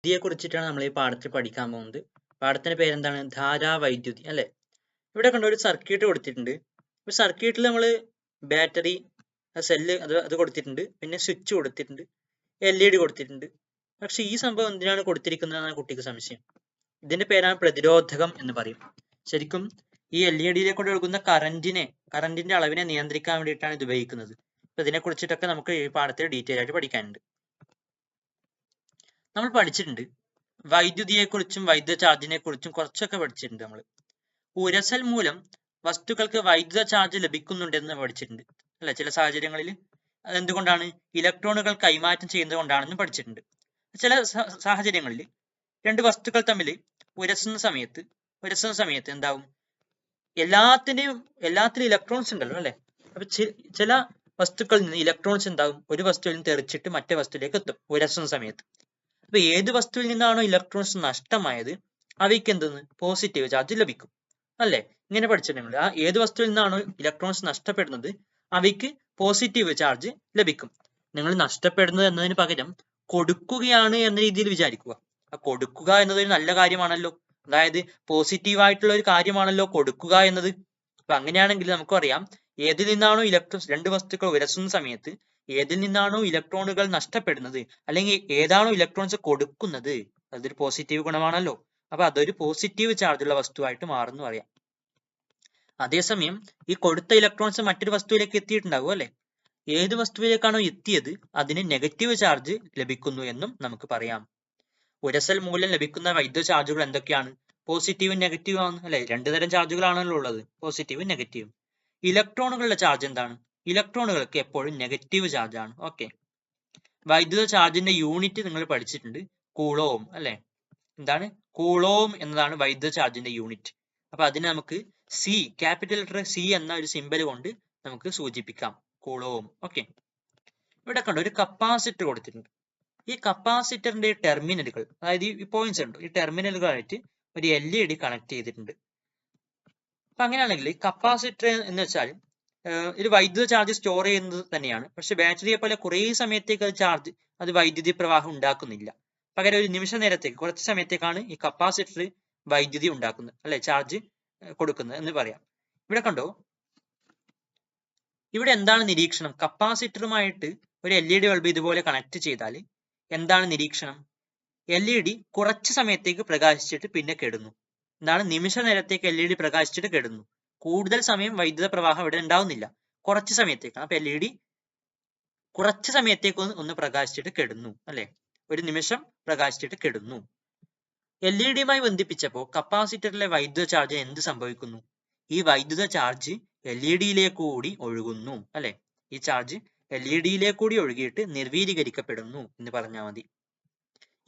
വൈദ്യുതിയെ കുറിച്ചിട്ടാണ് നമ്മൾ ഈ പാഠത്തിൽ പഠിക്കാൻ പോകുന്നത്. പാഠത്തിന്റെ പേരെന്താണ്? ധാരാവൈദ്യുതി അല്ലെ. ഇവിടെ കണ്ട ഒരു സർക്യൂട്ട് കൊടുത്തിട്ടുണ്ട്. ഒരു സർക്യൂട്ടിൽ നമ്മൾ ബാറ്ററി സെല്ല് അത് കൊടുത്തിട്ടുണ്ട്, പിന്നെ സ്വിച്ച് കൊടുത്തിട്ടുണ്ട്, LED കൊടുത്തിട്ടുണ്ട്. പക്ഷെ ഈ സംഭവം എന്തിനാണ് കൊടുത്തിരിക്കുന്നതെന്നാണ് കുട്ടിക്ക് സംശയം. ഇതിന്റെ പേരാണ് പ്രതിരോധകം എന്ന് പറയും. ശരിക്കും ഈ LED കൂടെ ഒഴുകുന്ന കറന്റിന്റെ അളവിനെ നിയന്ത്രിക്കാൻ വേണ്ടിയിട്ടാണ് ഇത് ഉപയോഗിക്കുന്നത്. അപ്പൊ ഇതിനെ കുറിച്ചിട്ടൊക്കെ നമുക്ക് ഈ പാഠത്തിൽ ഡീറ്റെയിൽ ആയിട്ട് പഠിക്കാനുണ്ട്. നമ്മൾ പഠിച്ചിട്ടുണ്ട് വൈദ്യുതിയെക്കുറിച്ചും വൈദ്യുത ചാർജിനെ കുറിച്ചും കുറച്ചൊക്കെ പഠിച്ചിട്ടുണ്ട്. നമ്മൾ ഉരസൽ മൂലം വസ്തുക്കൾക്ക് വൈദ്യുത ചാർജ് ലഭിക്കുന്നുണ്ടെന്ന് പഠിച്ചിട്ടുണ്ട് അല്ലെ. ചില സാഹചര്യങ്ങളിൽ അതെന്തുകൊണ്ടാണ്? ഇലക്ട്രോണുകൾ കൈമാറ്റം ചെയ്യുന്നത് കൊണ്ടാണെന്ന് പഠിച്ചിട്ടുണ്ട്. ചില സാഹചര്യങ്ങളിൽ രണ്ട് വസ്തുക്കൾ തമ്മിൽ ഉരസുന്ന സമയത്ത് എന്താവും? എല്ലാത്തിലും ഇലക്ട്രോൺസ് ഉണ്ടല്ലോ അല്ലെ. അപ്പൊ ചില വസ്തുക്കളിൽ നിന്ന് ഇലക്ട്രോൺസ് എന്താവും? ഒരു വസ്തുവിൽ നിന്ന് തെറിച്ചിട്ട് മറ്റേ വസ്തുവിലേക്ക് എത്തും ഉരസുന്ന സമയത്ത്. അപ്പൊ ഏത് വസ്തുവിൽ നിന്നാണോ ഇലക്ട്രോൺസ് നഷ്ടമായത് അവയ്ക്ക് എന്തെന്ന്? പോസിറ്റീവ് ചാർജ് ലഭിക്കും അല്ലെ. ഇങ്ങനെ പഠിച്ചിട്ടുണ്ട്. ആ ഏത് വസ്തുവിൽ നിന്നാണോ ഇലക്ട്രോൺസ് നഷ്ടപ്പെടുന്നത് അവയ്ക്ക് പോസിറ്റീവ് ചാർജ് ലഭിക്കും. നിങ്ങൾ നഷ്ടപ്പെടുന്നത് എന്നതിന് പകരം കൊടുക്കുകയാണ് എന്ന രീതിയിൽ വിചാരിക്കുക. ആ കൊടുക്കുക എന്നത് ഒരു നല്ല കാര്യമാണല്ലോ. അതായത് പോസിറ്റീവ് ആയിട്ടുള്ള ഒരു കാര്യമാണല്ലോ കൊടുക്കുക എന്നത്. അപ്പൊ അങ്ങനെയാണെങ്കിൽ നമുക്കറിയാം, ഏതിൽ നിന്നാണോ രണ്ട് വസ്തുക്കൾ ഉരസുന്ന സമയത്ത് ഏതിൽ നിന്നാണോ ഇലക്ട്രോണുകൾ നഷ്ടപ്പെടുന്നത്, അല്ലെങ്കിൽ ഏതാണോ ഇലക്ട്രോൺസ് കൊടുക്കുന്നത്, അതൊരു പോസിറ്റീവ് ഗുണമാണല്ലോ. അപ്പൊ അതൊരു പോസിറ്റീവ് ചാർജുള്ള വസ്തുവായിട്ട് മാറുന്നു അറിയാം. അതേസമയം ഈ കൊടുത്ത ഇലക്ട്രോൺസ് മറ്റൊരു വസ്തുവിലേക്ക് എത്തിയിട്ടുണ്ടാകും അല്ലെ. ഏത് വസ്തുവിലേക്കാണോ എത്തിയത് അതിന് നെഗറ്റീവ് ചാർജ് ലഭിക്കുന്നു എന്നും നമുക്ക് പറയാം. ഉരസൽ മൂലം ലഭിക്കുന്ന വൈദ്യുത ചാർജുകൾ എന്തൊക്കെയാണ്? പോസിറ്റീവും നെഗറ്റീവും ആണ് അല്ലെ. രണ്ടു തരം ചാർജുകളാണല്ലോ ഉള്ളത്, പോസിറ്റീവും നെഗറ്റീവും. ഇലക്ട്രോണുകളുടെ ചാർജ് എന്താണ്? ഇലക്ട്രോണുകൾക്ക് എപ്പോഴും നെഗറ്റീവ് ചാർജ് ആണ്. ഓക്കെ. വൈദ്യുത ചാർജിന്റെ യൂണിറ്റ് നിങ്ങൾ പഠിച്ചിട്ടുണ്ട്, കൂളോം അല്ലെ. എന്താണ്? കൂളോം എന്നതാണ് വൈദ്യുത ചാർജിന്റെ യൂണിറ്റ്. അപ്പൊ അതിനെ നമുക്ക് C, ക്യാപിറ്റൽ ലെറ്റർ C എന്ന ഒരു സിമ്പൽ കൊണ്ട് നമുക്ക് സൂചിപ്പിക്കാം, കൂളോം. ഓക്കെ. ഇവിടെ കണ്ടോ ഒരു കപ്പാസിറ്റർ കൊടുത്തിട്ടുണ്ട്. ഈ കപ്പാസിറ്ററിന്റെ ടെർമിനലുകൾ, അതായത് ഈ പോയിന്റ്സ് ഉണ്ട്, ഈ ടെർമിനലുകളായിട്ട് ഒരു LED കണക്ട് ചെയ്തിട്ടുണ്ട്. അപ്പൊ അങ്ങനെയാണെങ്കിൽ കപ്പാസിറ്റർ എന്ന് വെച്ചാൽ ഒരു വൈദ്യുത ചാർജ് സ്റ്റോർ ചെയ്യുന്നത് തന്നെയാണ്. പക്ഷെ ബാറ്ററിയെ പോലെ കുറേ സമയത്തേക്ക് അത് വൈദ്യുതി പ്രവാഹം ഉണ്ടാക്കുന്നില്ല. പകരം ഒരു നിമിഷ നേരത്തേക്ക്, കുറച്ച് സമയത്തേക്കാണ് ഈ കപ്പാസിറ്റർ വൈദ്യുതി ഉണ്ടാക്കുന്നത് അല്ലെ, ചാർജ് കൊടുക്കുന്നത് എന്ന് പറയാം. ഇവിടെ കണ്ടോ, ഇവിടെ എന്താണ് നിരീക്ഷണം? കപ്പാസിറ്ററുമായിട്ട് ഒരു LED ബൾബ് ഇതുപോലെ കണക്ട് ചെയ്താൽ എന്താണ് നിരീക്ഷണം? LED കുറച്ച് സമയത്തേക്ക് പ്രകാശിച്ചിട്ട് പിന്നെ കെടുന്നു. എന്താണ്? നിമിഷ നേരത്തേക്ക് LED പ്രകാശിച്ചിട്ട് കെടുന്നു. കൂടുതൽ സമയം വൈദ്യുത പ്രവാഹം ഇവിടെ ഉണ്ടാവുന്നില്ല, കുറച്ച് സമയത്തേക്കാണ്. അപ്പൊ LED കുറച്ച് സമയത്തേക്ക് ഒന്ന് പ്രകാശിച്ചിട്ട് കെടുന്നു അല്ലെ. ഒരു നിമിഷം പ്രകാശിച്ചിട്ട് കെടുന്നു. LED-യുമായി ബന്ധിപ്പിച്ചപ്പോൾ കപ്പാസിറ്ററിലെ വൈദ്യുത ചാർജിന് എന്ത് സംഭവിക്കുന്നു? ഈ വൈദ്യുത ചാർജ് LED-യിലേക്ക് കൂടി ഒഴുകുന്നു അല്ലെ. ഈ ചാർജ് LED-യിലേക്ക് കൂടി ഒഴുകിയിട്ട് നിർവീരീകരിക്കപ്പെടുന്നു എന്ന് പറഞ്ഞാൽ മതി.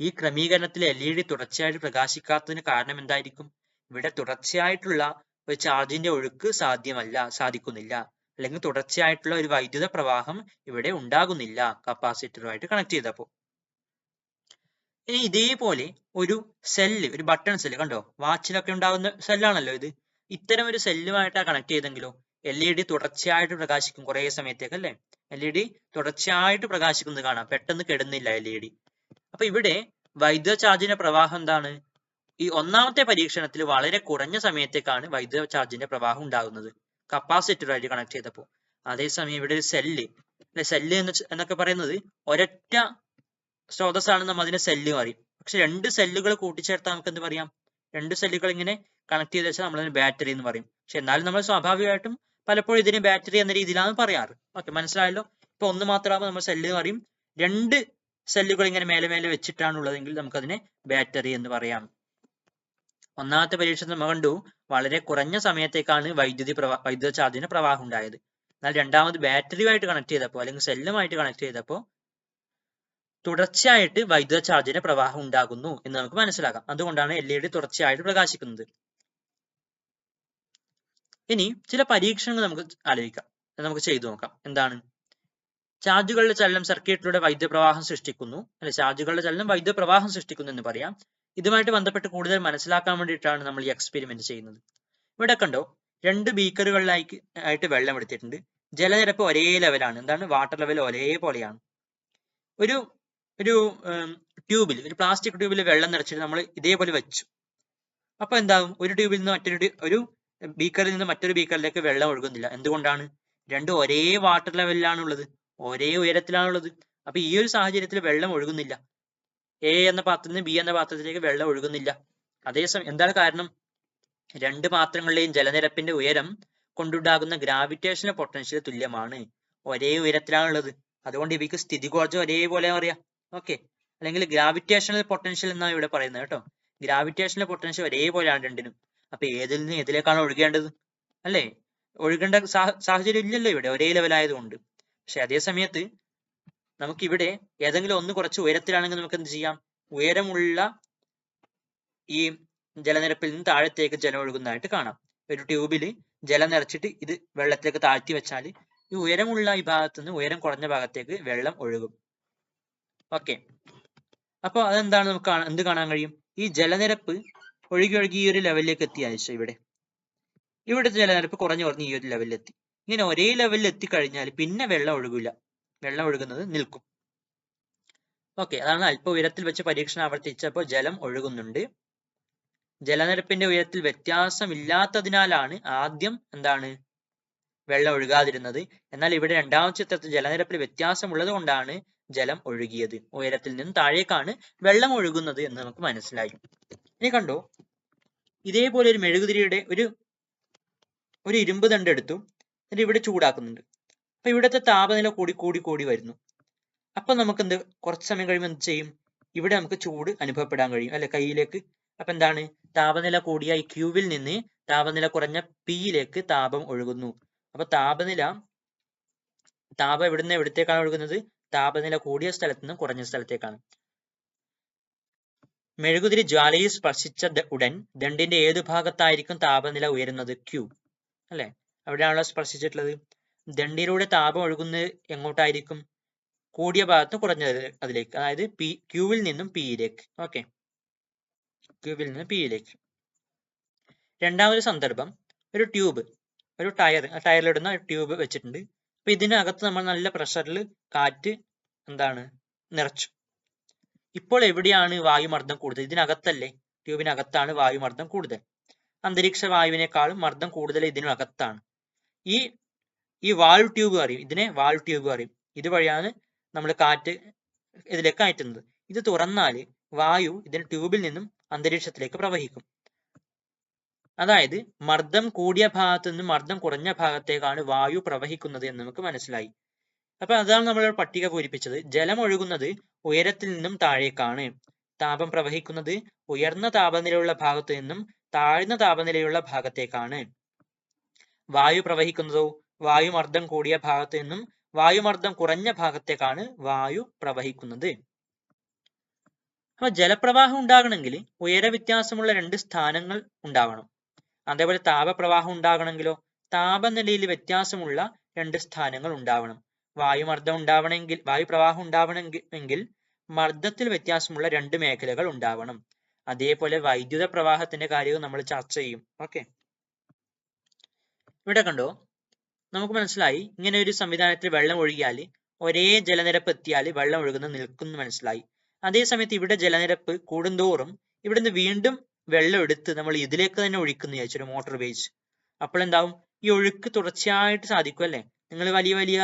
ഈ ക്രമീകരണത്തിൽ LED തുടർച്ചയായിട്ട് പ്രകാശിക്കാത്തതിന് കാരണം എന്തായിരിക്കും? ഇവിടെ തുടർച്ചയായിട്ടുള്ള ഒരു ചാർജിന്റെ ഒഴുക്ക് സാധിക്കുന്നില്ല, അല്ലെങ്കിൽ തുടർച്ചയായിട്ടുള്ള ഒരു വൈദ്യുത പ്രവാഹം ഇവിടെ ഉണ്ടാകുന്നില്ല കപ്പാസിറ്ററുമായിട്ട് കണക്ട് ചെയ്തപ്പോൾ. ഇനി ഇതേപോലെ ഒരു സെല്ല്, ഒരു ബട്ടൺ സെല്ല് കണ്ടോ, വാച്ചിലൊക്കെ ഉണ്ടാകുന്ന സെല്ലാണല്ലോ ഇത്. ഇത്തരം ഒരു സെല്ലുമായിട്ടാണ് കണക്ട് ചെയ്തെങ്കിലോ LED തുടർച്ചയായിട്ട് പ്രകാശിക്കും കുറേ സമയത്തേക്ക് അല്ലെ. LED തുടർച്ചയായിട്ട് പ്രകാശിക്കുന്നത് കാണാം, പെട്ടെന്ന് കെടുന്നില്ല LED. അപ്പൊ ഇവിടെ വൈദ്യുത ചാർജിന്റെ പ്രവാഹം എന്താണ്? ഈ ഒന്നാമത്തെ പരീക്ഷണത്തിൽ വളരെ കുറഞ്ഞ സമയത്തേക്കാണ് വൈദ്യുത ചാർജിന്റെ പ്രവാഹം ഉണ്ടാകുന്നത് കപ്പാസിറ്ററുമായിട്ട് കണക്ട് ചെയ്തപ്പോൾ. അതേസമയം ഇവിടെ ഒരു സെല്ല് എന്നൊക്കെ പറയുന്നത് ഒരൊറ്റ സ്രോതസ്സാണ്, നമ്മൾ അതിനെ സെല്ല് പറയും. പക്ഷെ രണ്ട് സെല്ലുകൾ കൂട്ടിച്ചേർത്താൽ നമുക്ക് എന്ത് പറയാം? രണ്ട് സെല്ലുകൾ ഇങ്ങനെ കണക്ട് ചെയ്ത് വെച്ചാൽ നമ്മൾ അതിന് ബാറ്ററി എന്ന് പറയും. പക്ഷെ എന്നാലും നമ്മൾ സ്വാഭാവികമായിട്ടും പലപ്പോഴും ഇതിന് ബാറ്ററി എന്ന രീതിയിലാണ് പറയാറ്. ഓക്കെ, മനസ്സിലായല്ലോ. ഇപ്പൊ ഒന്ന് മാത്രമാകുമ്പോൾ നമ്മൾ സെല്ല് പറയും. രണ്ട് സെല്ലുകൾ ഇങ്ങനെ മേലെ വെച്ചിട്ടാണ് ഉള്ളതെങ്കിൽ നമുക്കതിനെ ബാറ്ററി എന്ന് പറയാം. ഒന്നാമത്തെ പരീക്ഷണത്തിൽ നമ്മൾ കണ്ടു വളരെ കുറഞ്ഞ സമയത്തേക്കാണ് വൈദ്യുത ചാർജിന് പ്രവാഹം ഉണ്ടായത്. എന്നാൽ രണ്ടാമത് ബാറ്ററിയുമായിട്ട് കണക്ട് ചെയ്തപ്പോൾ, അല്ലെങ്കിൽ സെല്ലുമായിട്ട് കണക്ട് ചെയ്തപ്പോൾ തുടർച്ചയായിട്ട് വൈദ്യുത ചാർജിന് പ്രവാഹം ഉണ്ടാകുന്നു എന്ന് നമുക്ക് മനസ്സിലാക്കാം. അതുകൊണ്ടാണ് LED തുടർച്ചയായിട്ട് പ്രകാശിക്കുന്നത്. ഇനി ചില പരീക്ഷണങ്ങൾ നമുക്ക് ആലോചിക്കാം, നമുക്ക് ചെയ്തു നോക്കാം. എന്താണ്? ചാർജുകളുടെ ചലനം സർക്യൂട്ടിലൂടെ വൈദ്യുത പ്രവാഹം സൃഷ്ടിക്കുന്നു അല്ലെ. ചാർജുകളുടെ ചലനം വൈദ്യുത പ്രവാഹം സൃഷ്ടിക്കുന്നു എന്ന് പറയാം. ഇതുമായിട്ട് ബന്ധപ്പെട്ട് കൂടുതൽ മനസ്സിലാക്കാൻ വേണ്ടിയിട്ടാണ് നമ്മൾ ഈ എക്സ്പെരിമെന്റ് ചെയ്യുന്നത്. ഇവിടെ കണ്ടോ, രണ്ട് ബീക്കറുകളിലായിട്ട് വെള്ളം എടുത്തിട്ടുണ്ട്. ജലനിരപ്പ് ഒരേ ലെവലാണ്. എന്താണ്? വാട്ടർ ലെവൽ ഒരേപോലെയാണ്. ഒരു ട്യൂബിൽ, ഒരു പ്ലാസ്റ്റിക് ട്യൂബിൽ വെള്ളം നിറച്ചിട്ട് നമ്മൾ ഇതേപോലെ വെച്ചു. അപ്പൊ എന്താകും, ഒരു ട്യൂബിൽ നിന്ന് ഒരു ബീക്കറിൽ നിന്ന് മറ്റൊരു ബീക്കറിലേക്ക് വെള്ളം ഒഴുകുന്നില്ല. എന്തുകൊണ്ടാണ്? രണ്ടും ഒരേ വാട്ടർ ലെവലിലാണുള്ളത്, ഒരേ ഉയരത്തിലാണുള്ളത്. അപ്പൊ ഈ ഒരു സാഹചര്യത്തിൽ വെള്ളം ഒഴുകുന്നില്ല. എ എന്ന പാത്രത്തിൽ നിന്ന് ബി എന്ന പാത്രത്തിലേക്ക് വെള്ളം ഒഴുകുന്നില്ല. അതേസമയം എന്താണ് കാരണം? രണ്ട് പാത്രങ്ങളിലെയും ജലനിരപ്പിന്റെ ഉയരം കൊണ്ടുണ്ടാകുന്ന ഗ്രാവിറ്റേഷണൽ പൊട്ടൻഷ്യൽ തുല്യമാണ്, ഒരേ ഉയരത്തിലാണുള്ളത്. അതുകൊണ്ട് ഇവയ്ക്ക് സ്ഥിതികോർജ്ജം ഒരേപോലെ അറിയാം. ഓക്കെ, അല്ലെങ്കിൽ ഗ്രാവിറ്റേഷണൽ പൊട്ടൻഷ്യൽ എന്നാണ് ഇവിടെ പറയുന്നത് കേട്ടോ. ഗ്രാവിറ്റേഷണൽ പൊട്ടൻഷ്യൽ ഒരേപോലെയാണ് രണ്ടിനും. അപ്പൊ ഏതിൽ നിന്ന് ഏതിലേക്കാണ് ഒഴുകേണ്ടത്? അല്ലേ? ഒഴുകേണ്ട സാഹചര്യം ഇല്ലല്ലോ ഇവിടെ, ഒരേ ലെവലായതുകൊണ്ട്. പക്ഷെ അതേ സമയത്ത് നമുക്കിവിടെ ഏതെങ്കിലും ഒന്ന് കുറച്ച് ഉയരത്തിലാണെങ്കിൽ നമുക്ക് എന്ത് ചെയ്യാം? ഉയരമുള്ള ഈ ജലനിരപ്പിൽ നിന്ന് താഴത്തേക്ക് ജലം ഒഴുകുന്നതായിട്ട് കാണാം. ഒരു ട്യൂബിൽ ജലം നിറച്ചിട്ട് ഇത് വെള്ളത്തിലേക്ക് താഴ്ത്തി വെച്ചാൽ ഈ ഉയരമുള്ള ഈ ഭാഗത്ത് നിന്ന് ഉയരം കുറഞ്ഞ ഭാഗത്തേക്ക് വെള്ളം ഒഴുകും. ഓക്കെ, അപ്പോൾ അതെന്താണ്? നമുക്ക് എന്ത് കാണാൻ കഴിയും? ഈ ജലനിരപ്പ് ഒഴുകി ഈ ഒരു ലെവലിലേക്ക് എത്തിയാൽ ഇവിടുത്തെ ജലനിരപ്പ് കുറഞ്ഞു ഈ ഒരു ലെവലിലെത്തി. ഇങ്ങനെ ഒരേ ലെവലിൽ എത്തിക്കഴിഞ്ഞാൽ പിന്നെ വെള്ളം ഒഴുകില്ല, വെള്ളം ഒഴുകുന്നത് നിൽക്കും. ഓക്കെ, അതാണ് അല്പ ഉയരത്തിൽ വെച്ച് പരീക്ഷണം ആവർത്തിച്ചപ്പോൾ ജലം ഒഴുകുന്നുണ്ട്. ജലനിരപ്പിന്റെ ഉയരത്തിൽ വ്യത്യാസമില്ലാത്തതിനാലാണ് ആദ്യം എന്താണ് വെള്ളം ഒഴുകാതിരുന്നത്. എന്നാൽ ഇവിടെ രണ്ടാമത്തെ ചിത്രത്തിൽ ജലനിരപ്പിൽ വ്യത്യാസമുള്ളത് കൊണ്ടാണ് ജലം ഒഴുകിയത്. ഉയരത്തിൽ നിന്ന് താഴേക്കാണ് വെള്ളം ഒഴുകുന്നത് എന്ന് നമുക്ക് മനസ്സിലായി. ഇനി കണ്ടോ, ഇതേപോലെ ഒരു മെഴുകുതിരിയുടെ ഒരു ഇരുമ്പ് ദണ്ട് എടുത്തു, എന്നിട്ട് ഇവിടെ ചൂടാക്കുന്നുണ്ട്. അപ്പൊ ഇവിടുത്തെ താപനില കൂടി വരുന്നു. അപ്പൊ നമുക്ക് കുറച്ച് സമയം കഴിയുമ്പോൾ എന്ത് ചെയ്യും? ഇവിടെ നമുക്ക് ചൂട് അനുഭവപ്പെടാൻ കഴിയും, അല്ലെ, കൈയിലേക്ക്. അപ്പൊ എന്താണ്? താപനില കൂടിയ ഈ ക്യൂവിൽ നിന്ന് താപനില കുറഞ്ഞ പിയിലേക്ക് താപം ഒഴുകുന്നു. അപ്പൊ താപം എവിടുന്ന് എവിടത്തേക്കാണ് ഒഴുകുന്നത്? താപനില കൂടിയ സ്ഥലത്ത് നിന്ന് കുറഞ്ഞ സ്ഥലത്തേക്കാണ്. മെഴുകുതിരി ജ്വാലയിൽ സ്പർശിച്ച ഉടൻ ദണ്ടിന്റെ ഏതു ഭാഗത്തായിരിക്കും താപനില ഉയരുന്നത്? ക്യൂ, അല്ലെ? അവിടെയാണല്ലോ സ്പർശിച്ചിട്ടുള്ളത്. ദണ്ടിലൂടെ താപം ഒഴുകുന്നത് എങ്ങോട്ടായിരിക്കും? കൂടിയ ഭാഗത്ത് കുറഞ്ഞത് അതിലേക്ക്, അതായത് ക്യൂവിൽ നിന്നും പിയിലേക്ക്. ഓക്കെ, ക്യൂവിൽ നിന്ന് പിയിലേക്ക്. രണ്ടാമതൊരു സന്ദർഭം, ഒരു ട്യൂബ്, ഒരു ടയറിലിടുന്ന ട്യൂബ് വെച്ചിട്ടുണ്ട്. അപ്പൊ ഇതിനകത്ത് നമ്മൾ നല്ല പ്രഷറിൽ കാറ്റ് നിറച്ചു. ഇപ്പോൾ എവിടെയാണ് വായുമർദ്ദം കൂടുതൽ? ഇതിനകത്തല്ലേ? ട്യൂബിനകത്താണ് വായുമർദ്ദം കൂടുതൽ. അന്തരീക്ഷ വായുവിനേക്കാളും മർദ്ദം കൂടുതൽ ഇതിനകത്താണ്. ഈ വാൽവ് ട്യൂബ് അറിയും, ഇതിനെ വാൽവ് ട്യൂബ് അറിയും. ഇതുവഴിയാണ് നമ്മൾ കാറ്റ് ഇതിലേക്ക് അയറ്റുന്നത്. ഇത് തുറന്നാൽ വായു ഇതിന് ട്യൂബിൽ നിന്നും അന്തരീക്ഷത്തിലേക്ക് പ്രവഹിക്കും. അതായത് മർദ്ദം കൂടിയ ഭാഗത്ത് നിന്ന് മർദ്ദം കുറഞ്ഞ ഭാഗത്തേക്കാണ് വായു പ്രവഹിക്കുന്നത് എന്ന് നമുക്ക് മനസ്സിലായി. അപ്പൊ അതാണ് നമ്മൾ പട്ടിക പൂരിപ്പിച്ചത്. ജലം ഒഴുകുന്നത് ഉയരത്തിൽ നിന്നും താഴേക്കാണ്. താപം പ്രവഹിക്കുന്നത് ഉയർന്ന താപനിലയുള്ള ഭാഗത്തു നിന്നും താഴ്ന്ന താപനിലയുള്ള ഭാഗത്തേക്കാണ്. വായു പ്രവഹിക്കുന്നതോ വായുമർദ്ദം കൂടിയ ഭാഗത്തു നിന്നും വായുമർദ്ദം കുറഞ്ഞ ഭാഗത്തേക്കാണ് വായു പ്രവഹിക്കുന്നത്. അപ്പൊ ജലപ്രവാഹം ഉണ്ടാകണമെങ്കിൽ ഉയര വ്യത്യാസമുള്ള രണ്ട് സ്ഥാനങ്ങൾ ഉണ്ടാവണം. അതേപോലെ താപപ്രവാഹം ഉണ്ടാകണമെങ്കിലോ താപനിലയിൽ വ്യത്യാസമുള്ള രണ്ട് സ്ഥാനങ്ങൾ ഉണ്ടാവണം. വായുപ്രവാഹം ഉണ്ടാവണമെങ്കിൽ മർദ്ദത്തിൽ വ്യത്യാസമുള്ള രണ്ട് മേഖലകൾ ഉണ്ടാവണം. അതേപോലെ വൈദ്യുത പ്രവാഹത്തിന്റെ കാര്യവും നമ്മൾ ചർച്ച ചെയ്യും. ഓക്കെ, ഇവിടെ കണ്ടോ, നമുക്ക് മനസ്സിലായി ഇങ്ങനെ ഒരു സംവിധാനത്തിൽ വെള്ളം ഒഴുകിയാൽ ഒരേ ജലനിരപ്പ് എത്തിയാൽ വെള്ളം ഒഴുകുന്നത് നിൽക്കുന്നു മനസ്സിലായി. അതേസമയത്ത് ഇവിടെ ജലനിരപ്പ് കൂടുന്തോറും ഇവിടുന്ന് വീണ്ടും വെള്ളം എടുത്ത് നമ്മൾ ഇതിലേക്ക് തന്നെ ഒഴിക്കുന്നു വിചാരിച്ചൊരു മോട്ടോർ ഉപയോഗിച്ച്. അപ്പോൾ എന്താവും? ഈ ഒഴുക്ക് തുടർച്ചയായിട്ട് സാധിക്കും, അല്ലെ? നിങ്ങൾ വലിയ വലിയ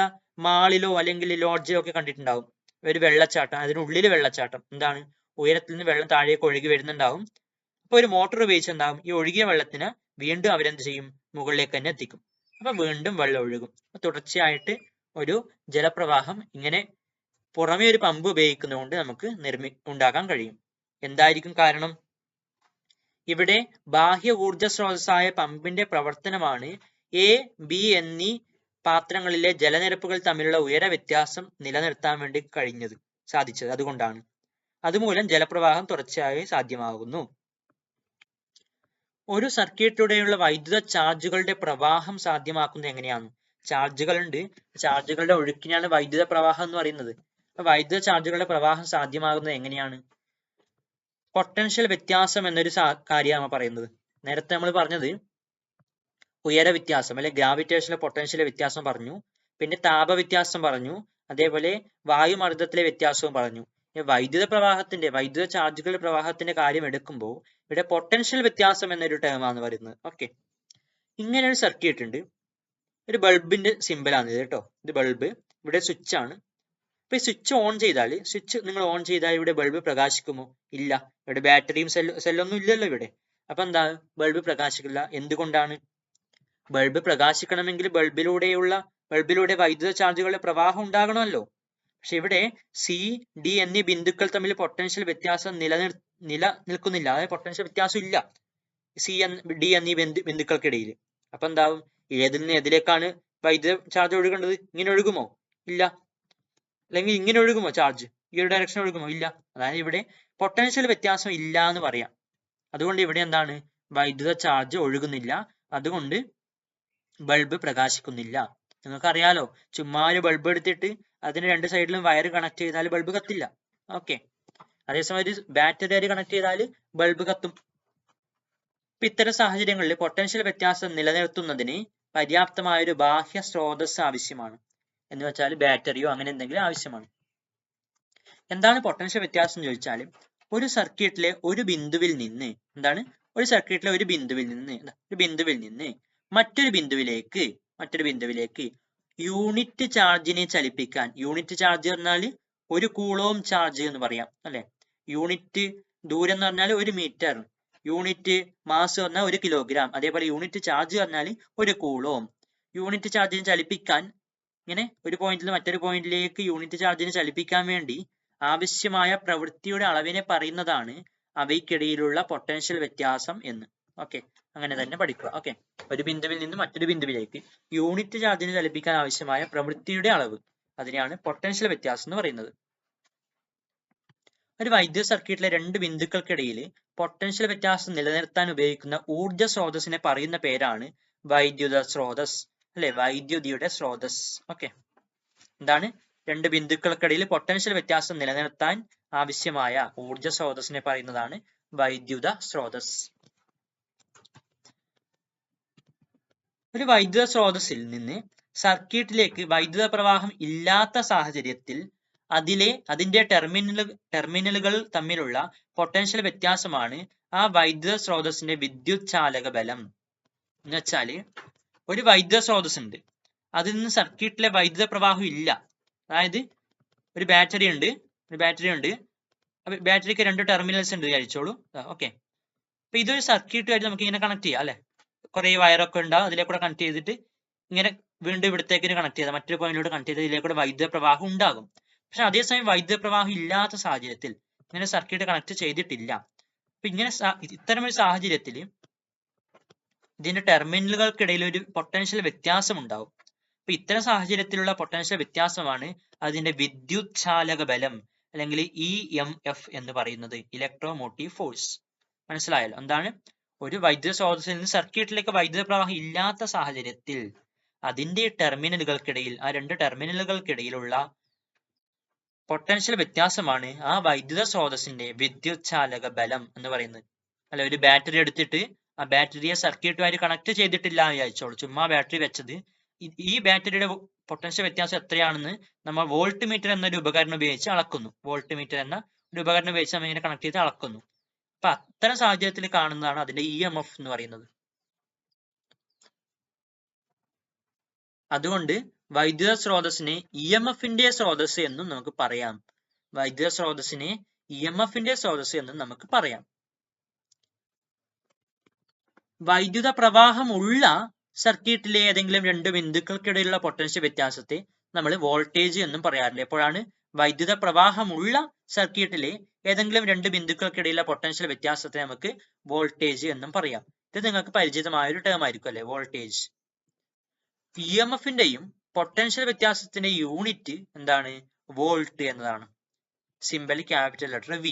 മാളിലോ അല്ലെങ്കിൽ ലോഡ്ജിലോ ഒക്കെ കണ്ടിട്ടുണ്ടാവും ഒരു വെള്ളച്ചാട്ടം, അതിനുള്ളിൽ വെള്ളച്ചാട്ടം. എന്താണ്? ഉയരത്തിൽ നിന്ന് വെള്ളം താഴേക്ക് ഒഴുകി വരുന്നുണ്ടാവും. അപ്പൊ ഒരു മോട്ടോർ ഉപയോഗിച്ച് എന്താവും? ഈ ഒഴുകിയ വെള്ളത്തിന് വീണ്ടും അവരെന്ത് ചെയ്യും? മുകളിലേക്ക് തന്നെ എത്തിക്കും. അപ്പൊ വീണ്ടും വെള്ളം ഒഴുകും. തുടർച്ചയായിട്ട് ഒരു ജലപ്രവാഹം ഇങ്ങനെ പുറമേ ഒരു പമ്പ് ഉപയോഗിക്കുന്നതുകൊണ്ട് നമുക്ക് ഉണ്ടാക്കാൻ കഴിയും. എന്തായിരിക്കും കാരണം? ഇവിടെ ബാഹ്യ ഊർജ സ്രോതസ്സായ പമ്പിന്റെ പ്രവർത്തനമാണ് എ, ബി എന്നീ പാത്രങ്ങളിലെ ജലനിരപ്പുകൾ തമ്മിലുള്ള ഉയര വ്യത്യാസം നിലനിർത്താൻ വേണ്ടി സാധിച്ചത്. അതുകൊണ്ടാണ്. അതുമൂലം ജലപ്രവാഹം തുടർച്ചയായി സാധ്യമാകുന്നു. ഒരു സർക്യൂട്ടിലൂടെയുള്ള വൈദ്യുത ചാർജുകളുടെ പ്രവാഹം സാധ്യമാക്കുന്നത് എങ്ങനെയാണ്? ചാർജുകൾ ഉണ്ട്, ചാർജുകളുടെ ഒഴുക്കിനാണ് വൈദ്യുത പ്രവാഹം എന്ന് പറയുന്നത്. അപ്പൊ വൈദ്യുത ചാർജുകളുടെ പ്രവാഹം സാധ്യമാകുന്നത് എങ്ങനെയാണ്? പൊട്ടൻഷ്യൽ വ്യത്യാസം എന്നൊരു കാര്യമാണ് പറയുന്നത്. നേരത്തെ നമ്മൾ പറഞ്ഞത് ഉയര വ്യത്യാസം അല്ലെ ഗ്രാവിറ്റേഷണൽ പൊട്ടൻഷ്യൽ വ്യത്യാസം പറഞ്ഞു, പിന്നെ താപവ്യത്യാസം പറഞ്ഞു, അതേപോലെ വായുമർദ്ദത്തിലെ വ്യത്യാസവും പറഞ്ഞു. വൈദ്യുത ചാർജുകളുടെ പ്രവാഹത്തിന്റെ കാര്യം എടുക്കുമ്പോൾ ഇവിടെ പൊട്ടൻഷ്യൽ വ്യത്യാസം എന്നൊരു ടേമാണ് വരുന്നത്. ഓക്കെ, ഇങ്ങനെ ഒരു സർക്യൂട്ട് ഉണ്ട്. ഒരു ബൾബിന്റെ സിമ്പിളാണ് ഇത് കേട്ടോ. ഇത് ബൾബ്, ഇവിടെ സ്വിച്ച് ആണ്. അപ്പൊ ഈ സ്വിച്ച് നിങ്ങൾ ഓൺ ചെയ്താൽ ഇവിടെ ബൾബ് പ്രകാശിക്കുമോ? ഇല്ല. ഇവിടെ ബാറ്ററിയും സെല്ലൊന്നും ഇല്ലല്ലോ ഇവിടെ. അപ്പൊ എന്താ, ബൾബ് പ്രകാശിക്കില്ല. എന്തുകൊണ്ടാണ്? ബൾബ് പ്രകാശിക്കണമെങ്കിൽ ബൾബിലൂടെ വൈദ്യുത ചാർജുകളുടെ പ്രവാഹം ഉണ്ടാകണമല്ലോ. പക്ഷെ ഇവിടെ സി, ഡി എന്നീ ബിന്ദുക്കൾ തമ്മിൽ പൊട്ടൻഷ്യൽ വ്യത്യാസം നിലനിൽക്കുന്നില്ല. അതായത് പൊട്ടൻഷ്യൽ വ്യത്യാസം ഇല്ല സി, ഡി എന്നീ ബിന്ദുക്കൾക്കിടയിൽ. അപ്പൊ എന്താവും, ഏതിൽ നിന്ന് ഏതിലേക്കാണ് വൈദ്യുത ചാർജ് ഒഴുകേണ്ടത്? ഇങ്ങനെ ഒഴുകുമോ? ഇല്ല. അല്ലെങ്കിൽ ഇങ്ങനെ ഒഴുകുമോ ചാർജ്? ഈ ഒരു ഡയറക്ഷൻ ഒഴുകുമോ? ഇല്ല. അതായത് ഇവിടെ പൊട്ടൻഷ്യൽ വ്യത്യാസം ഇല്ല എന്ന് പറയാം. അതുകൊണ്ട് ഇവിടെ എന്താണ്, വൈദ്യുത ചാർജ് ഒഴുകുന്നില്ല. അതുകൊണ്ട് ബൾബ് പ്രകാശിക്കുന്നില്ല. നിങ്ങൾക്കറിയാലോ, ചുമ്മാ ഒരു ബൾബ് എടുത്തിട്ട് അതിന് രണ്ട് സൈഡിലും വയർ കണക്ട് ചെയ്താൽ ബൾബ് കത്തില്ല. ഓക്കെ, അതേസമയം ഒരു ബാറ്ററി ആയിട്ട് കണക്ട് ചെയ്താൽ ബൾബ് കത്തും. ഇപ്പൊ ഇത്തരം സാഹചര്യങ്ങളിൽ പൊട്ടൻഷ്യൽ വ്യത്യാസം നിലനിർത്തുന്നതിന് പര്യാപ്തമായ ഒരു ബാഹ്യ സ്രോതസ് ആവശ്യമാണ്. എന്ന് വെച്ചാൽ ബാറ്ററിയോ അങ്ങനെ എന്തെങ്കിലും ആവശ്യമാണ്. എന്താണ് പൊട്ടൻഷ്യൽ വ്യത്യാസം എന്ന് ചോദിച്ചാൽ, ഒരു സർക്യൂട്ടിലെ ഒരു ബിന്ദുവിൽ നിന്ന് മറ്റൊരു ബിന്ദുവിലേക്ക് യൂണിറ്റ് ചാർജിനെ ചലിപ്പിക്കാൻ. യൂണിറ്റ് ചാർജ് പറഞ്ഞാൽ ഒരു കൂളോം ചാർജ് എന്ന് പറയാം അല്ലെ. യൂണിറ്റ് ദൂരം എന്ന് പറഞ്ഞാൽ 1 മീറ്റർ, യൂണിറ്റ് മാസ് പറഞ്ഞാൽ 1 കിലോഗ്രാം. അതേപോലെ യൂണിറ്റ് ചാർജ് പറഞ്ഞാൽ 1 കൂളോം. യൂണിറ്റ് ചാർജിനെ ചലിപ്പിക്കാൻ, ഇങ്ങനെ ഒരു പോയിന്റിൽ നിന്ന് മറ്റൊരു പോയിന്റിലേക്ക് യൂണിറ്റ് ചാർജിനെ ചലിപ്പിക്കാൻ വേണ്ടി ആവശ്യമായ പ്രവൃത്തിയുടെ അളവിനെ പറയുന്നതാണ് അവയ്ക്കിടയിലുള്ള പൊട്ടൻഷ്യൽ വ്യത്യാസം എന്ന്. ഓക്കെ, അങ്ങനെ തന്നെ പഠിക്കുക. ഓക്കെ, ഒരു ബിന്ദുവിൽ നിന്ന് മറ്റൊരു ബിന്ദുവിലേക്ക് യൂണിറ്റ് ചാർജിനെ ചലിപ്പിക്കാൻ ആവശ്യമായ പ്രവൃത്തിയുടെ അളവ്, അതിനെയാണ് പൊട്ടൻഷ്യൽ വ്യത്യാസം എന്ന് പറയുന്നത്. ഒരു വൈദ്യുത സർക്യൂട്ടിലെ രണ്ട് ബിന്ദുക്കൾക്കിടയിൽ പൊട്ടൻഷ്യൽ വ്യത്യാസം നിലനിർത്താൻ ഉപയോഗിക്കുന്ന ഊർജ സ്രോതസ്സിനെ പറയുന്ന പേരാണ് വൈദ്യുത സ്രോതസ് അല്ലെ, വൈദ്യുതിയുടെ സ്രോതസ്. ഓക്കെ, എന്താണ്, രണ്ട് ബിന്ദുക്കൾക്കിടയിൽ പൊട്ടൻഷ്യൽ വ്യത്യാസം നിലനിർത്താൻ ആവശ്യമായ ഊർജ സ്രോതസ്സിനെ പറയുന്നതാണ് വൈദ്യുത സ്രോതസ്. ഒരു വൈദ്യുത സ്രോതസ്സിൽ നിന്ന് സർക്യൂട്ടിലേക്ക് വൈദ്യുത പ്രവാഹം ഇല്ലാത്ത സാഹചര്യത്തിൽ അതിന്റെ ടെർമിനലുകൾ തമ്മിലുള്ള പൊട്ടൻഷ്യൽ വ്യത്യാസമാണ് ആ വൈദ്യുത സ്രോതസ്സിന്റെ വിദ്യുത് ചാലക ബലം. എന്ന് വെച്ചാല് ഒരു വൈദ്യുത സ്രോതസ് ഉണ്ട്, അതിൽ നിന്ന് സർക്യൂട്ടിലെ വൈദ്യുത പ്രവാഹം ഇല്ല. അതായത് ഒരു ബാറ്ററി ഉണ്ട്, അപ്പൊ ബാറ്ററിക്ക് 2 ടെർമിനൽസ് ഉണ്ട് വിചാരിച്ചോളൂ. ഓക്കെ, അപ്പൊ ഇതൊരു സർക്യൂട്ടുമായിട്ട് നമുക്ക് ഇങ്ങനെ കണക്ട് ചെയ്യാം അല്ലെ. കുറെ വയറൊക്കെ ഉണ്ടാവും, അതിലേക്കൂടെ കണക്ട് ചെയ്തിട്ട് ഇങ്ങനെ വീണ്ടും ഇവിടത്തേക്ക് കണക്ട് ചെയ്താൽ, മറ്റൊരു പോയിന്റിലൂടെ കണക്ട് ചെയ്താൽ ഇതിലേക്കൂടെ വൈദ്യുത പ്രവാഹം ഉണ്ടാകും. പക്ഷെ അതേസമയം വൈദ്യുത പ്രവാഹം ഇല്ലാത്ത സാഹചര്യത്തിൽ ഇങ്ങനെ സർക്യൂട്ട് കണക്ട് ചെയ്തിട്ടില്ല. അപ്പൊ ഇത്തരം ഒരു സാഹചര്യത്തിൽ ഇതിന്റെ ടെർമിനലുകൾക്കിടയിൽ ഒരു പൊട്ടൻഷ്യൽ വ്യത്യാസം ഉണ്ടാവും. അപ്പൊ ഇത്തരം സാഹചര്യത്തിലുള്ള പൊട്ടൻഷ്യൽ വ്യത്യാസമാണ് അതിന്റെ വിദ്യുത് ചാലക ബലം അല്ലെങ്കിൽ EMF എന്ന് പറയുന്നത്, ഇലക്ട്രോമോട്ടീവ് ഫോഴ്സ്. മനസ്സിലായല്ലോ? എന്താണ്, ഒരു വൈദ്യുത സ്രോതസ്സിൽ നിന്ന് സർക്യൂട്ടിലേക്ക് വൈദ്യുത പ്രവാഹം ഇല്ലാത്ത സാഹചര്യത്തിൽ അതിന്റെ ടെർമിനലുകൾക്കിടയിൽ, ആ 2 ടെർമിനലുകൾക്കിടയിലുള്ള പൊട്ടൻഷ്യൽ വ്യത്യാസമാണ് ആ വൈദ്യുത സ്രോതസ്സിന്റെ വിദ്യുത് ചാലക ബലം എന്ന് പറയുന്നത്. അല്ല, ഒരു ബാറ്ററി എടുത്തിട്ട് ആ ബാറ്ററിയെ സർക്യൂട്ടുമായിട്ട് കണക്ട് ചെയ്തിട്ടില്ല എന്ന് വിചാരിച്ചോളൂ, ചുമ്മാ ബാറ്ററി വെച്ചത്. ഈ ബാറ്ററിയുടെ പൊട്ടൻഷ്യൽ വ്യത്യാസം എത്രയാണെന്ന് നമ്മൾ വോൾട്ട് മീറ്റർ എന്നൊരു ഉപകരണം ഉപയോഗിച്ച് അളക്കുന്നു. നമ്മൾ ഇങ്ങനെ കണക്ട് ചെയ്ത് അളക്കുന്നു. അപ്പൊ അത്തരം സാഹചര്യത്തിൽ കാണുന്നതാണ് അതിന്റെ EMF എന്ന് പറയുന്നത്. അതുകൊണ്ട് വൈദ്യുത സ്രോതസ്സിനെ EMF-ന്റെ സ്രോതസ് എന്നും നമുക്ക് പറയാം. വൈദ്യുത സ്രോതസ്സിനെ EMF-ന്റെ സ്രോതസ് എന്നും നമുക്ക് പറയാം. വൈദ്യുത പ്രവാഹമുള്ള സർക്യൂട്ടിലെ ഏതെങ്കിലും 2 ബിന്ദുക്കൾക്കിടയിലുള്ള പൊട്ടൻഷ്യൽ വ്യത്യാസത്തെ നമ്മൾ വോൾട്ടേജ് എന്നും പറയാറില്ല. എപ്പോഴാണ് വൈദ്യുത പ്രവാഹമുള്ള സർക്യൂട്ടിലെ ഏതെങ്കിലും 2 ബിന്ദുക്കൾക്കിടയിലുള്ള പൊട്ടൻഷ്യൽ വ്യത്യാസത്തെ നമുക്ക് വോൾട്ടേജ് എന്നും പറയാം. ഇത് നിങ്ങൾക്ക് പരിചിതമായ ഒരു ടേം ആയിരിക്കും അല്ലെ, വോൾട്ടേജ്. EMF-ന്റെയും പൊട്ടൻഷ്യൽ വ്യത്യാസത്തിന്റെ യൂണിറ്റ് എന്താണ്? വോൾട്ട് എന്നതാണ്. Symbol capital letter V.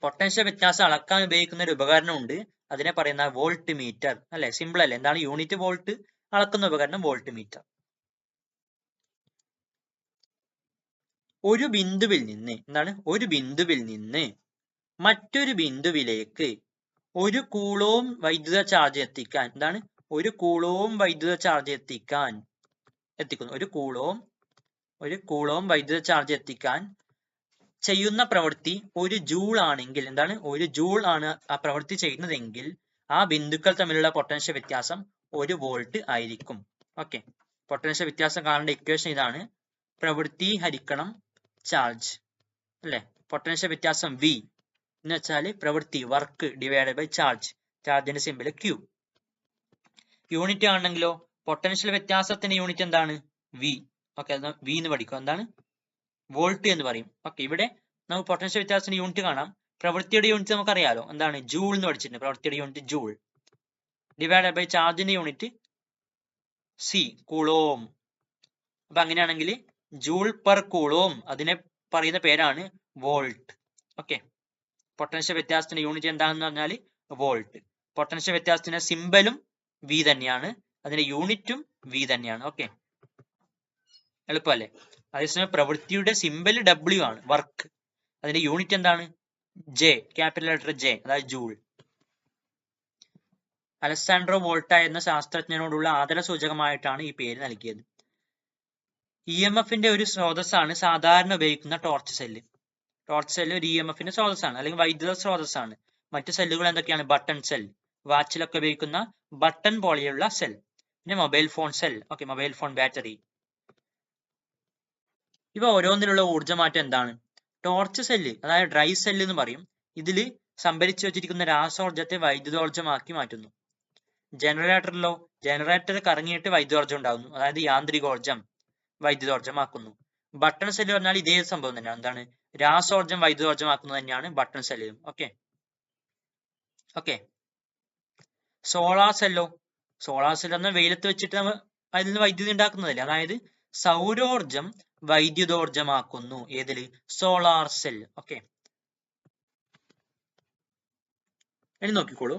Potential വ്യത്യാസം അളക്കാൻ ഉപയോഗിക്കുന്ന ഒരു ഉപകരണമുണ്ട്, അതിനെ പറയുന്ന വോൾട്ട് മീറ്റർ അല്ലെ. സിമ്പിൾ അല്ലേ? എന്താണ് യൂണിറ്റ്? വോൾട്ട്. അളക്കുന്ന ഉപകരണം വോൾട്ട് മീറ്റർ. ഒരു ബിന്ദുവിൽ നിന്ന് മറ്റൊരു ബിന്ദുവിലേക്ക് 1 കൂളോം വൈദ്യുത ചാർജ് എത്തിക്കാൻ, എന്താണ് 1 കൂളോം വൈദ്യുത ചാർജ് എത്തിക്കുന്നു. 1 കൂളോം വൈദ്യുത ചാർജ് എത്തിക്കാൻ ചെയ്യുന്ന പ്രവൃത്തി 1 ജൂൾ ആണെങ്കിൽ എന്താണ് 1 ജൂൾ ആണ് ആ പ്രവൃത്തി ചെയ്യുന്നതെങ്കിൽ ആ ബിന്ദുക്കൾ തമ്മിലുള്ള പൊട്ടൻഷ്യൽ വ്യത്യാസം 1 വോൾട്ട് ആയിരിക്കും. ഓക്കെ, പൊട്ടൻഷ്യൽ വ്യത്യാസം കാണേണ്ട ഇക്വേഷൻ ഇതാണ്, പ്രവൃത്തി ഹരിക്കണം ചാർജ് അല്ലെ. പൊട്ടൻഷ്യൽ വ്യത്യാസം V എന്ന് വെച്ചാൽ പ്രവൃത്തി വർക്ക് ഡിവൈഡഡ് ബൈ ചാർജ്, ചാർജിന്റെ സിമ്പിൾ Q. യൂണിറ്റ് ആണെങ്കിലോ പൊട്ടൻഷ്യൽ വ്യത്യാസത്തിന്റെ യൂണിറ്റ് എന്താണ് V. ഓക്കെ, V എന്ന് പഠിക്കും, എന്താണ് വോൾട്ട് എന്ന് പറയും. ഓക്കെ, ഇവിടെ നമുക്ക് പൊട്ടൻഷ്യൽ വ്യത്യാസത്തിന്റെ യൂണിറ്റ് കാണാം. പ്രവൃത്തിയുടെ യൂണിറ്റ് നമുക്കറിയാലോ, എന്താണ് ജൂൾ എന്ന് പഠിച്ചിട്ടുണ്ട്. പ്രവൃത്തിയുടെ യൂണിറ്റ് ജൂൾ ഡിവൈഡഡ് ബൈ ചാർജിന്റെ യൂണിറ്റ് C, കൂളോം. അപ്പൊ അങ്ങനെയാണെങ്കിൽ ജൂൾ പെർ കൂളോം അതിനെ പറയുന്ന പേരാണ് വോൾട്ട്. ഓക്കെ, പൊട്ടൻഷ്യൽ വ്യത്യാസത്തിന്റെ യൂണിറ്റ് എന്താണെന്ന് പറഞ്ഞാൽ വോൾട്ട്. പൊട്ടൻഷ്യൽ വ്യത്യാസത്തിന്റെ സിമ്പലും V തന്നെയാണ്, അതിന്റെ യൂണിറ്റും V തന്നെയാണ്. ഓക്കെ, എളുപ്പമല്ലേ. അതേസമയം പ്രവൃത്തിയുടെ സിമ്പൽ W ആണ്, വർക്ക്. അതിന്റെ യൂണിറ്റ് എന്താണ് J, ക്യാപിറ്റൽ ലെറ്റർ J, അതായത് ജൂൾ. അലസാൻഡ്രോ വോൾട്ട എന്ന ശാസ്ത്രജ്ഞനോടുള്ള ആദരസൂചകമായിട്ടാണ് ഈ പേര് നൽകിയത്. EMFന്റെ ഒരു സ്രോതസ്സാണ് സാധാരണ ഉപയോഗിക്കുന്ന ടോർച്ച് സെല്ല്. ടോർച്ച് സെല്ല് ഒരു EMFന്റെ സ്രോതസ്സാണ്, അല്ലെങ്കിൽ വൈദ്യുത സ്രോതസ്സാണ്. മറ്റു സെല്ലുകൾ എന്തൊക്കെയാണ്? ബട്ടൺ സെൽ, വാച്ചിലൊക്കെ ഉപയോഗിക്കുന്ന ബട്ടൺ പോലെയുള്ള സെൽ. പിന്നെ mobile phone cell, okay, mobile phone battery. ഇവ ഓരോന്നിലുള്ള ഊർജ്ജമാറ്റം എന്താണ്? ടോർച്ച് സെല്ല് അതായത് ഡ്രൈ സെല്ല് എന്ന് പറയും. ഇതിൽ സംഭരിച്ചു വെച്ചിരിക്കുന്ന രാസോർജ്ജത്തെ വൈദ്യുതോർജ്ജമാക്കി മാറ്റുന്നു. ജനറേറ്ററിലോ ജനറേറ്റർ കറങ്ങിയിട്ട് വൈദ്യുതോർജ്ജം ഉണ്ടാകുന്നു, അതായത് യാന്ത്രികോർജ്ജം വൈദ്യുതോർജ്ജമാക്കുന്നു. ബട്ടൺ സെല്ല് പറഞ്ഞാൽ ഇതേ സംഭവം തന്നെയാണ്, എന്താണ് രാസോർജ്ജം വൈദ്യുതോർജ്ജമാക്കുന്നത് തന്നെയാണ് ബട്ടൺ സെല്ലും. ഓക്കെ ഓക്കെ സോളാർ സെല്ലോ, സോളാർ സെൽ എന്നാൽ വെയിലത്ത് വെച്ചിട്ട് നമ്മൾ അതിൽ നിന്ന് വൈദ്യുതി ഉണ്ടാക്കുന്നതല്ലേ, അതായത് സൗരോർജം വൈദ്യുതോർജ്ജമാക്കുന്നു. ഏതില്? Solar cell. ഓക്കെ, ഇനി നോക്കിക്കോളൂ.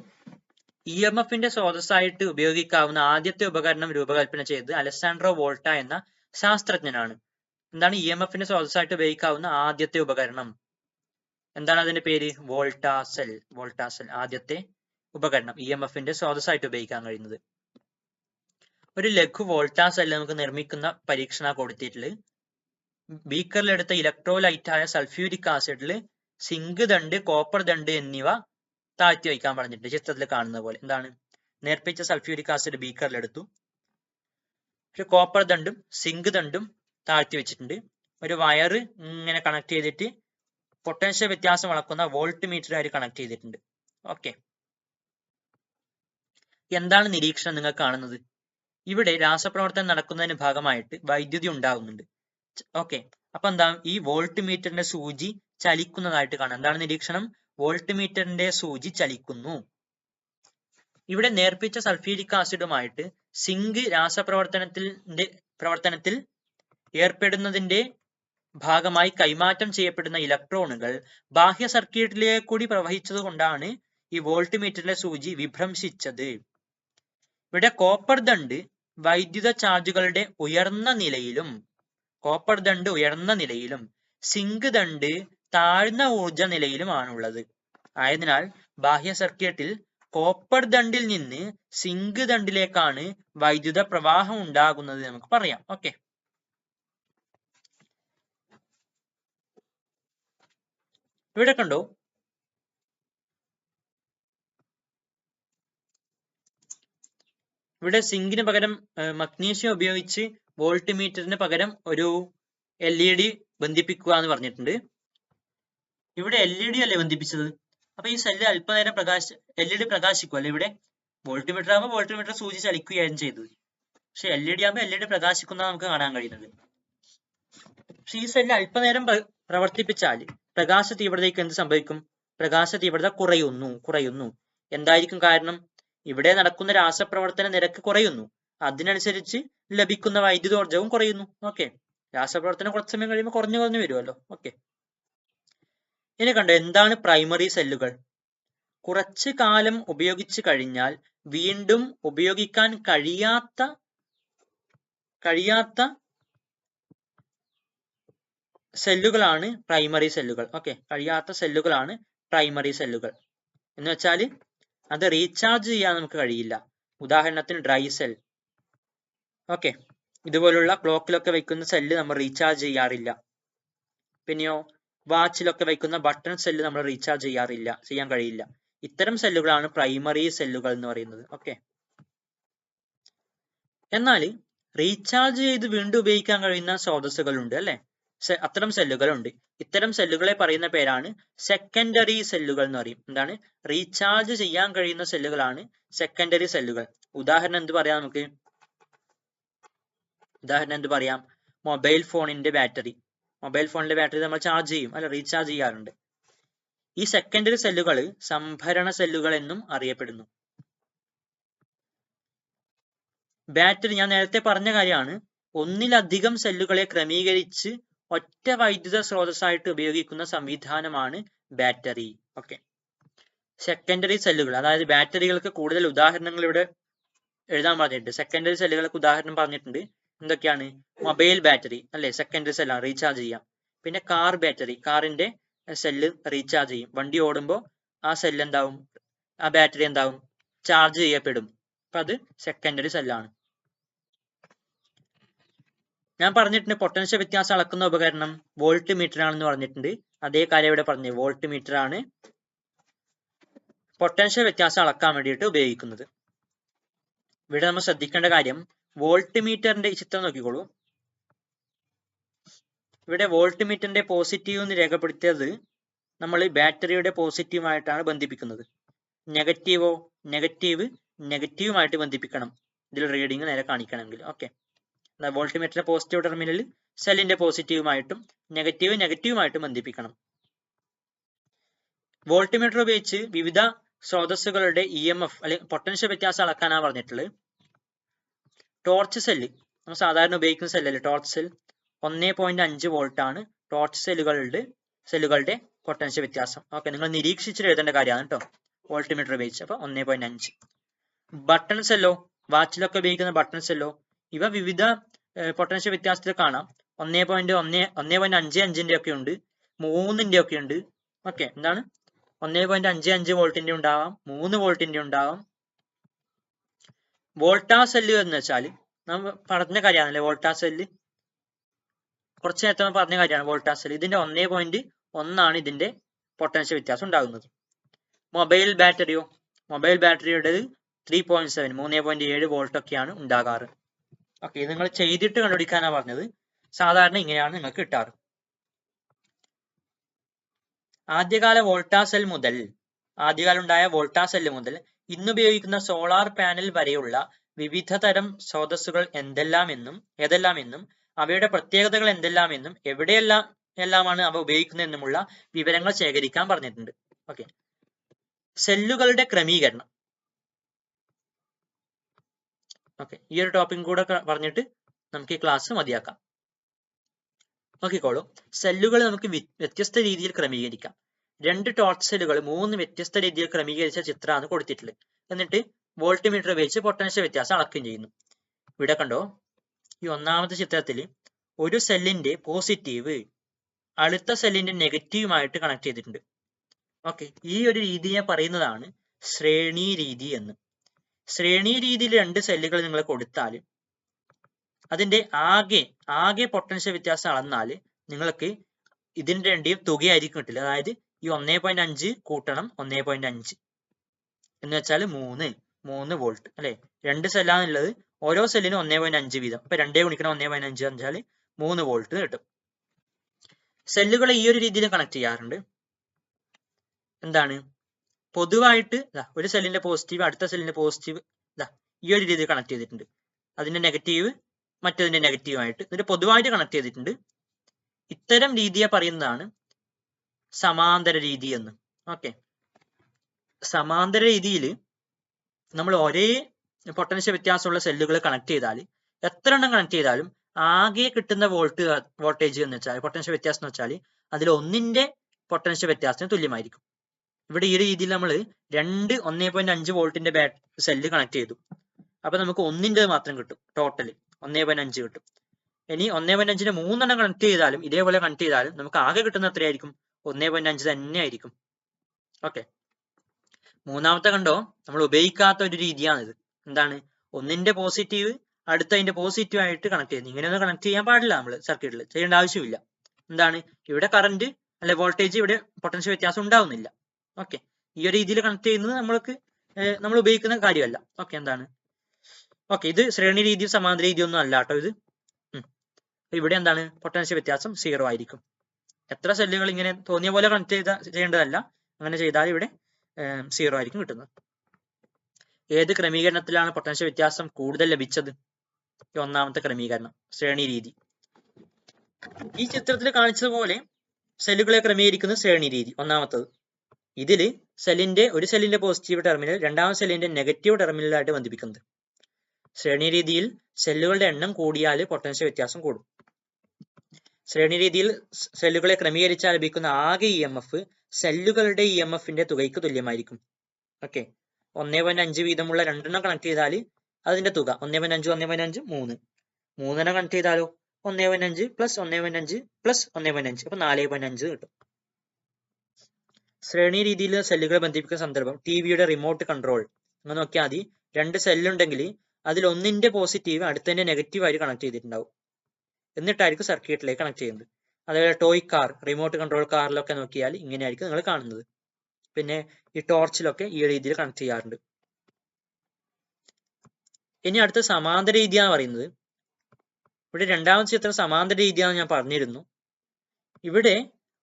EMFന്റെ സ്രോതസ്സായിട്ട് ഉപയോഗിക്കാവുന്ന ആദ്യത്തെ ഉപകരണം രൂപകൽപ്പന ചെയ്തത് അലസാൻഡ്രോ വോൾട്ട എന്ന ശാസ്ത്രജ്ഞനാണ്. എന്താണ് EMFന്റെ സ്രോതസ്സായിട്ട് ഉപയോഗിക്കാവുന്ന ആദ്യത്തെ ഉപകരണം? എന്താണ് അതിന്റെ പേര്? വോൾട്ട സെൽ. വോൾട്ട സെൽ ആദ്യത്തെ ഉപകരണം EMFന്റെ സ്രോതസ്സായിട്ട് ഉപയോഗിക്കാൻ കഴിയുന്നത്. ഒരു ലഘു വോൾട്ട സെൽ നമുക്ക് നിർമ്മിക്കുന്ന പരീക്ഷണ കൊടുത്തിട്ടുള്ളത്. ബീക്കറിലെടുത്ത ഇലക്ട്രോലൈറ്റായ സൾഫ്യൂരിക് ആസിഡിൽ സിങ്ക് ദണ്ട്, കോപ്പർ ദണ്ട് എന്നിവ താഴ്ത്തി വയ്ക്കാൻ പറഞ്ഞിട്ടുണ്ട്. ചിത്രത്തിൽ കാണുന്ന പോലെ എന്താണ് നേർപ്പിച്ച സൾഫ്യൂരിക് ആസിഡ് ബീക്കറിലെടുത്തു, ഒരു കോപ്പർ ദണ്ടും സിങ്ക് ദണ്ടും താഴ്ത്തി വെച്ചിട്ടുണ്ട്. ഒരു വയറ് ഇങ്ങനെ കണക്ട് ചെയ്തിട്ട് പൊട്ടൻഷ്യൽ വ്യത്യാസം അളക്കുന്ന വോൾട്ട് മീറ്റർ ആയിട്ട് കണക്ട് ചെയ്തിട്ടുണ്ട്. ഓക്കെ, എന്താണ് നിരീക്ഷണം നിങ്ങൾ കാണുന്നത്? ഇവിടെ രാസപ്രവർത്തനം നടക്കുന്നതിന് ഭാഗമായിട്ട് വൈദ്യുതി ഉണ്ടാകുന്നുണ്ട്. ഓക്കെ, അപ്പൊ എന്താ ഈ വോൾട്ട് മീറ്ററിന്റെ സൂചി ചലിക്കുന്നതായിട്ട് കാണാം. എന്താണ് നിരീക്ഷണം? വോൾട്ട് മീറ്ററിന്റെ സൂചി ചലിക്കുന്നു. ഇവിടെ നേർപ്പിച്ച സൾഫ്യൂരിക് ആസിഡുമായിട്ട് സിങ്ക് പ്രവർത്തനത്തിൽ ഏർപ്പെടുന്നതിന്റെ ഭാഗമായി കൈമാറ്റം ചെയ്യപ്പെടുന്ന ഇലക്ട്രോണുകൾ ബാഹ്യ സർക്യൂട്ടിലേക്ക് കൂടി പ്രവഹിച്ചത് കൊണ്ടാണ് ഈ വോൾട്ട് മീറ്ററിലെ സൂചി വിഭ്രംശിച്ചത്. ഇവിടെ കോപ്പർ ദണ്ട് വൈദ്യുത ചാർജുകളുടെ ഉയർന്ന നിലയിലും സിങ്ക് ദണ്ട് താഴ്ന്ന ഊർജ നിലയിലുമാണുള്ളത്. ആയതിനാൽ ബാഹ്യ സർക്യൂട്ടിൽ കോപ്പർ ദണ്ടിൽ നിന്ന് സിങ്ക് ദണ്ടിലേക്കാണ് വൈദ്യുത പ്രവാഹം ഉണ്ടാകുന്നത് നമുക്ക് പറയാം. ഓക്കെ, ഇവിടെ കണ്ടോ, ഇവിടെ സിങ്കിന് പകരം മഗ്നീഷ്യം ഉപയോഗിച്ച് വോൾട്ട് മീറ്ററിന് പകരം ഒരു LED ബന്ധിപ്പിക്കുക എന്ന് പറഞ്ഞിട്ടുണ്ട്. ഇവിടെ LED അല്ലേ ബന്ധിപ്പിച്ചത്, അപ്പൊ ഈ സെല്ല് അല്പനേരം LED പ്രകാശിക്കും അല്ലെ. ഇവിടെ വോൾട്ട് മീറ്റർ ആകുമ്പോൾ വോൾട്ട് മീറ്റർ സൂചി ചലിക്കുകയായിരുന്നു ചെയ്തത്. പക്ഷെ LED ആകുമ്പോൾ LED പ്രകാശിക്കുന്ന നമുക്ക് കാണാൻ കഴിയുന്നത്. പക്ഷെ ഈ സെല്ല് അല്പനേരം പ്രവർത്തിപ്പിച്ചാൽ പ്രകാശ തീവ്രതയ്ക്ക് എന്ത് സംഭവിക്കും? പ്രകാശ തീവ്രത കുറയുന്നു. എന്തായിരിക്കും കാരണം? ഇവിടെ നടക്കുന്ന രാസപ്രവർത്തന നിരക്ക് കുറയുന്നു, അതിനനുസരിച്ച് ലഭിക്കുന്ന വൈദ്യുതോർജ്ജവും കുറയുന്നു. ഓക്കെ, രാസപ്രവർത്തനം കുറച്ച് സമയം കഴിയുമ്പോൾ കുറഞ്ഞു വരുമല്ലോ. ഓക്കെ, ഇനി കണ്ടോ, എന്താണ് പ്രൈമറി സെല്ലുകൾ? കുറച്ചു കാലം ഉപയോഗിച്ചു കഴിഞ്ഞാൽ വീണ്ടും ഉപയോഗിക്കാൻ കഴിയാത്ത സെല്ലുകളാണ് പ്രൈമറി സെല്ലുകൾ. ഓക്കെ, കഴിയാത്ത സെല്ലുകളാണ് പ്രൈമറി സെല്ലുകൾ എന്ന് വെച്ചാൽ അത് റീചാർജ് ചെയ്യാൻ നമുക്ക് കഴിയില്ല. ഉദാഹരണത്തിന് ഡ്രൈ സെൽ. ഓക്കെ, ഇതുപോലുള്ള ക്ലോക്കിലൊക്കെ വെക്കുന്ന സെല്ല് നമ്മൾ റീചാർജ് ചെയ്യാറില്ല. പിന്നെയോ വാച്ചിലൊക്കെ വയ്ക്കുന്ന ബട്ടൺ സെല്ല് നമ്മൾ റീചാർജ് ചെയ്യാൻ കഴിയില്ല. ഇത്തരം സെല്ലുകളാണ് പ്രൈമറി സെല്ലുകൾ എന്ന് പറയുന്നത്. ഓക്കെ, എന്നാൽ റീചാർജ് ചെയ്ത് വീണ്ടും ഉപയോഗിക്കാൻ കഴിയുന്ന സ്രോതസ്സുകളുണ്ട് അല്ലെ, അത്തരം സെല്ലുകളുണ്ട്. ഇത്തരം സെല്ലുകളെ പറയുന്ന പേരാണ് സെക്കൻഡറി സെല്ലുകൾ എന്ന് പറയും. എന്താണ്? റീചാർജ് ചെയ്യാൻ കഴിയുന്ന സെല്ലുകളാണ് സെക്കൻഡറി സെല്ലുകൾ. ഉദാഹരണം എന്ത് പറയാം നമുക്ക്? മൊബൈൽ ഫോണിന്റെ ബാറ്ററി നമ്മൾ ചാർജ് ചെയ്യും അല്ലെ, റീചാർജ് ചെയ്യാറുണ്ട്. ഈ സെക്കൻഡറി സെല്ലുകൾ സംഭരണ സെല്ലുകൾ എന്നും അറിയപ്പെടുന്നു. ബാറ്ററി ഞാൻ നേരത്തെ പറഞ്ഞ കാര്യമാണ്, ഒന്നിലധികം സെല്ലുകളെ ക്രമീകരിച്ച് ഒറ്റ വൈദ്യുത സ്രോതസ്സായിട്ട് ഉപയോഗിക്കുന്ന സംവിധാനമാണ് ബാറ്ററി. ഓക്കെ, സെക്കൻഡറി സെല്ലുകൾ, അതായത് ബാറ്ററികൾക്ക് കൂടുതൽ ഉദാഹരണങ്ങൾ ഇവിടെ എഴുതാൻ പറഞ്ഞിട്ടുണ്ട്. സെക്കൻഡറി സെല്ലുകൾക്ക് ഉദാഹരണം പറഞ്ഞിട്ടുണ്ട്. എന്തൊക്കെയാണ്? മൊബൈൽ ബാറ്ററി അല്ലെ, സെക്കൻഡറി സെല്ലാണ്, റീചാർജ് ചെയ്യാം. പിന്നെ കാർ ബാറ്ററി, കാറിന്റെ സെല്ല് റീചാർജ് ചെയ്യും. വണ്ടി ഓടുമ്പോൾ ആ സെല്ല് എന്താവും, ആ ബാറ്ററി എന്താവും, ചാർജ് ചെയ്യപ്പെടും. അപ്പൊ അത് സെക്കൻഡറി സെല്ലാണ്. ഞാൻ പറഞ്ഞിട്ടുണ്ട് പൊട്ടൻഷ്യൽ വ്യത്യാസം അളക്കുന്ന ഉപകരണം വോൾട്ട് മീറ്റർ ആണെന്ന് പറഞ്ഞിട്ടുണ്ട്. അതേ കാര്യം ഇവിടെ പറഞ്ഞു, വോൾട്ട് മീറ്റർ ആണ് പൊട്ടൻഷ്യൽ വ്യത്യാസം അളക്കാൻ വേണ്ടിയിട്ട് ഉപയോഗിക്കുന്നത്. ഇവിടെ നമ്മൾ ശ്രദ്ധിക്കേണ്ട കാര്യം, വോൾട്ട് മീറ്ററിന്റെ ഈ ചിത്രം നോക്കിക്കോളൂ. ഇവിടെ വോൾട്ട് മീറ്ററിന്റെ പോസിറ്റീവ് എന്ന് രേഖപ്പെടുത്തിയത് നമ്മൾ ബാറ്ററിയുടെ പോസിറ്റീവുമായിട്ടാണ് ബന്ധിപ്പിക്കുന്നത്. നെഗറ്റീവുമായിട്ട് ബന്ധിപ്പിക്കണം ഇതിൽ റീഡിങ് നേരെ കാണിക്കണമെങ്കിൽ. ഓക്കെ, വോൾട്ട് മീറ്ററിന്റെ പോസിറ്റീവ് ടെർമിനൽ സെല്ലിന്റെ പോസിറ്റീവുമായിട്ടും നെഗറ്റീവുമായിട്ടും ബന്ധിപ്പിക്കണം. വോൾട്ട് മീറ്റർ ഉപയോഗിച്ച് വിവിധ സ്രോതസ്സുകളുടെ EMF അല്ലെങ്കിൽ പൊട്ടൻഷ്യൽ വ്യത്യാസം അളക്കാനാണ് പറഞ്ഞിട്ടുള്ളത്. ടോർച്ച് സെല്ല്, നമ്മൾ സാധാരണ ഉപയോഗിക്കുന്ന സെല്ലല്ലേ ടോർച്ച് സെൽ, 1.5 വോൾട്ട് ആണ് ടോർച്ച് സെല്ലുകളുടെ പൊട്ടൻഷ്യൽ വ്യത്യാസം. ഓക്കെ, നിങ്ങൾ നിരീക്ഷിച്ചിട്ട് എഴുതേണ്ട കാര്യമാണ് കേട്ടോ, വോൾട്ട് മീറ്റർ ഉപയോഗിച്ച്. അപ്പൊ 1.5. ബട്ടൺ സെല്ലോ, വാച്ചിലൊക്കെ ഉപയോഗിക്കുന്ന ബട്ടൺ സെല്ലോ, ഇവ വിവിധ പൊട്ടൻഷ്യൽ വ്യത്യാസത്തിൽ കാണാം. 1.55ന്റെ ഒക്കെ ഉണ്ട്, 3ന്റെ ഒക്കെ ഉണ്ട്. ഓക്കെ, എന്താണ്? 1.55 വോൾട്ടിന്റെ ഉണ്ടാവാം, 3 വോൾട്ടിന്റെ ഉണ്ടാവാം. വോൾട്ടാ സെല്ല് എന്ന് വെച്ചാൽ നമ്മൾ പറഞ്ഞ കാര്യമാണല്ലേ, വോൾട്ടാ സെല്ല് കുറച്ച് നേരത്തെ നമ്മൾ പറഞ്ഞ കാര്യമാണ് വോൾട്ടാ സെല്ല്. ഇതിന്റെ 1.1 ഇതിന്റെ പൊട്ടൻഷ്യൽ വ്യത്യാസം ഉണ്ടാകുന്നത്. മൊബൈൽ ബാറ്ററിയുടെ 3.7 3.7 വോൾട്ട് ഒക്കെയാണ് ഉണ്ടാകാറ്. ഓക്കെ, ഇത് നിങ്ങൾ ചെയ്തിട്ട് കണ്ടുപിടിക്കാനാണ് പറഞ്ഞത്. സാധാരണ ഇങ്ങനെയാണ് നിങ്ങൾക്ക് കിട്ടാറ്. ആദ്യകാലം ഉണ്ടായ വോൾട്ടാ സെല്ല് മുതൽ ഇന്നുപയോഗിക്കുന്ന സോളാർ പാനൽ വരെയുള്ള വിവിധ തരം സ്രോതസ്സുകൾ ഏതെല്ലാമെന്നും അവയുടെ പ്രത്യേകതകൾ എന്തെല്ലാമെന്നും എവിടെയെല്ലാമാണ് അവ ഉപയോഗിക്കുന്നതെന്നുമുള്ള വിവരങ്ങൾ ശേഖരിക്കാൻ പറഞ്ഞിട്ടുണ്ട്. ഓക്കെ, സെല്ലുകളുടെ ക്രമീകരണം. ഓക്കെ, ഈ ഒരു ടോപ്പിക് കൂടെ പറഞ്ഞിട്ട് നമുക്ക് ഈ ക്ലാസ് മതിയാക്കാം. നോക്കിക്കോളൂ, സെല്ലുകൾ നമുക്ക് വ്യത്യസ്ത രീതിയിൽ ക്രമീകരിക്കാം. 2 ടോർച്ച് സെല്ലുകൾ 3 വ്യത്യസ്ത രീതിയിൽ ക്രമീകരിച്ച ചിത്രമാണ് കൊടുത്തിട്ടുള്ളത്. എന്നിട്ട് വോൾട്ട് മീറ്റർ ഉപയോഗിച്ച് പൊട്ടൻഷ്യൽ വ്യത്യാസം അളക്കുകയും ചെയ്യുന്നു. ഇവിടെ കണ്ടോ, ഈ ഒന്നാമത്തെ ചിത്രത്തിൽ ഒരു സെല്ലിന്റെ പോസിറ്റീവ് അടുത്ത സെല്ലിന്റെ നെഗറ്റീവുമായിട്ട് കണക്ട് ചെയ്തിട്ടുണ്ട്. ഓക്കെ, ഈ ഒരു രീതിയെ പറയുന്നതാണ് ശ്രേണി രീതി എന്ന്. ശ്രേണി രീതിയിൽ 2 സെല്ലുകൾ നിങ്ങൾ കൊടുത്താൽ അതിന്റെ ആകെ പൊട്ടൻഷ്യൽ വ്യത്യാസം അളന്നാൽ നിങ്ങൾക്ക് ഇതിന്റെ രണ്ടിയും തുകയായിരിക്കും കിട്ടില്ല. അതായത് ഈ 1.5 കൂട്ടണം 1.5 എന്ന് വെച്ചാൽ 3 വോൾട്ട് അല്ലെ. 2 സെല്ലാന്നുള്ളത്, ഓരോ സെല്ലിനും 1.5 വീതം. അപ്പൊ 2 ഗുണിക്കണം 1.5 വെച്ചാൽ 3 വോൾട്ട് കിട്ടും. സെല്ലുകളെ ഈ ഒരു രീതിയിൽ കണക്ട് ചെയ്യാറുണ്ട്. എന്താണ്? പൊതുവായിട്ട് ഒരു സെല്ലിന്റെ പോസിറ്റീവ് അടുത്ത സെല്ലിന്റെ പോസിറ്റീവ് ഈ ഒരു രീതിയിൽ കണക്ട് ചെയ്തിട്ടുണ്ട്. അതിന്റെ നെഗറ്റീവ് മറ്റതിന്റെ നെഗറ്റീവായിട്ട് എന്നിട്ട് പൊതുവായിട്ട് കണക്ട് ചെയ്തിട്ടുണ്ട്. ഇത്തരം രീതിയെ പറയുന്നതാണ് സമാന്തര രീതി എന്ന്. ഓക്കെ, സമാന്തര രീതിയിൽ നമ്മൾ ഒരേ പൊട്ടൻഷ്യൽ വ്യത്യാസമുള്ള സെല്ലുകൾ കണക്ട് ചെയ്താൽ, എത്ര എണ്ണം കണക്ട് ചെയ്താലും ആകെ കിട്ടുന്ന വോൾട്ടേജ് എന്ന് വെച്ചാൽ പൊട്ടൻഷ്യൽ വ്യത്യാസം എന്ന് വെച്ചാൽ അതിൽ ഒന്നിന്റെ പൊട്ടൻഷ്യൽ വ്യത്യാസത്തിന് തുല്യമായിരിക്കും. ഇവിടെ ഈ രീതിയിൽ നമ്മൾ 1.5 വോൾട്ടിന്റെ സെല്ല് കണക്ട് ചെയ്തു. അപ്പൊ നമുക്ക് ഒന്നിന്റെ മാത്രം കിട്ടും, ടോട്ടൽ 1.5 കിട്ടും. ഇനി 1.5ന്റെ 3 എണ്ണം കണക്ട് ചെയ്താലും ഇതേപോലെ കണക്ട് ചെയ്താലും നമുക്ക് ആകെ കിട്ടുന്ന എത്രയായിരിക്കും? 1.5 തന്നെ ആയിരിക്കും. ഓക്കെ, മൂന്നാമത്തെ കണ്ടോ, നമ്മൾ ഉപയോഗിക്കാത്ത ഒരു രീതിയാണിത്. എന്താണ്? ഒന്നിന്റെ പോസിറ്റീവ് അടുത്തതിന്റെ പോസിറ്റീവ് ആയിട്ട് കണക്ട് ചെയ്യുന്നത്. ഇങ്ങനെയൊന്നും കണക്ട് ചെയ്യാൻ പാടില്ല, നമ്മൾ സർക്യൂട്ടിൽ ചെയ്യേണ്ട ആവശ്യമില്ല. എന്താണ്? ഇവിടെ കറന്റ് അല്ലെ വോൾട്ടേജ് ഇവിടെ പൊട്ടൻഷ്യൽ വ്യത്യാസം ഉണ്ടാവുന്നില്ല. ഓക്കെ, ഈ ഒരു രീതിയിൽ കണക്ട് ചെയ്യുന്നത് നമ്മൾ ഉപയോഗിക്കുന്ന കാര്യമല്ല. ഓക്കെ, എന്താണ് ഓക്കെ, ഇത് ശ്രേണി രീതിയും സമാന്തര രീതിയും ഒന്നും അല്ല കേട്ടോ ഇത്. ഇവിടെ എന്താണ് പൊട്ടൻഷ്യൽ വ്യത്യാസം 0 ആയിരിക്കും. എത്ര സെല്ലുകൾ ഇങ്ങനെ തോന്നിയ പോലെ കണക്ട് ചെയ്യേണ്ടതല്ല, അങ്ങനെ ചെയ്താൽ ഇവിടെ 0 ആയിരിക്കും കിട്ടുന്നത്. ഏത് ക്രമീകരണത്തിലാണ് പൊട്ടൻഷ്യൽ വ്യത്യാസം കൂടുതൽ ലഭിച്ചത്? ഒന്നാമത്തെ ക്രമീകരണം, ശ്രേണി രീതി. ഈ ചിത്രത്തിൽ കാണിച്ചതുപോലെ സെല്ലുകളെ ക്രമീകരിക്കുന്ന ശ്രേണി രീതി ഒന്നാമത്തത്. ഇതില് ഒരു സെല്ലിന്റെ പോസിറ്റീവ് ടെർമിനൽ രണ്ടാമത്തെ സെല്ലിന്റെ നെഗറ്റീവ് ടെർമിനലായിട്ട് ബന്ധിപ്പിക്കുന്നത്. ശ്രേണി രീതിയിൽ സെല്ലുകളുടെ എണ്ണം കൂടിയാൽ പൊട്ടൻഷ്യൽ വ്യത്യാസം കൂടും. ശ്രേണി രീതിയിൽ സെല്ലുകളെ ക്രമീകരിച്ചാൽ ലഭിക്കുന്ന ആകെ EMF സെല്ലുകളുടെ EMFന്റെ തുകയ്ക്ക് തുല്യമായിരിക്കും. ഓക്കെ, 1.5 വീതമുള്ള രണ്ടെണ്ണം കണക്ട് ചെയ്താൽ അതിന്റെ തുക 1.5 1.5 3. മൂന്നെണ്ണം കണക്ട് ചെയ്താലോ 1.5 + 1.5 + 1.5, അപ്പൊ 4.5 കിട്ടും. ശ്രേണി രീതിയിൽ സെല്ലുകളെ ബന്ധിപ്പിക്കുന്ന സന്ദർഭം ടിവിയുടെ റിമോട്ട് കൺട്രോൾ അങ്ങനെ നോക്കിയാൽ മതി. 2 സെല്ലുണ്ടെങ്കിൽ അതിൽ ഒന്നിന്റെ പോസിറ്റീവ് അടുത്തതിന്റെ നെഗറ്റീവ് ആയിട്ട് കണക്ട് ചെയ്തിട്ടുണ്ടാവും. എന്നിട്ടായിരിക്കും സർക്യൂട്ടിലേക്ക് കണക്ട് ചെയ്യുന്നത്. അതേപോലെ ടോയ് കാർ, റിമോട്ട് കൺട്രോൾ കാറിലൊക്കെ നോക്കിയാൽ ഇങ്ങനെയായിരിക്കും നിങ്ങൾ കാണുന്നത്. പിന്നെ ഈ ടോർച്ചിലൊക്കെ ഈ രീതിയിൽ കണക്ട് ചെയ്യാറുണ്ട്. ഇനി അടുത്ത സമാന്തര രീതിയാണ് പറയുന്നത്. ഇവിടെ രണ്ടാമത്തെ ചിത്രം സമാന്തര രീതിയാണെന്ന് ഞാൻ പറഞ്ഞിരുന്നു. ഇവിടെ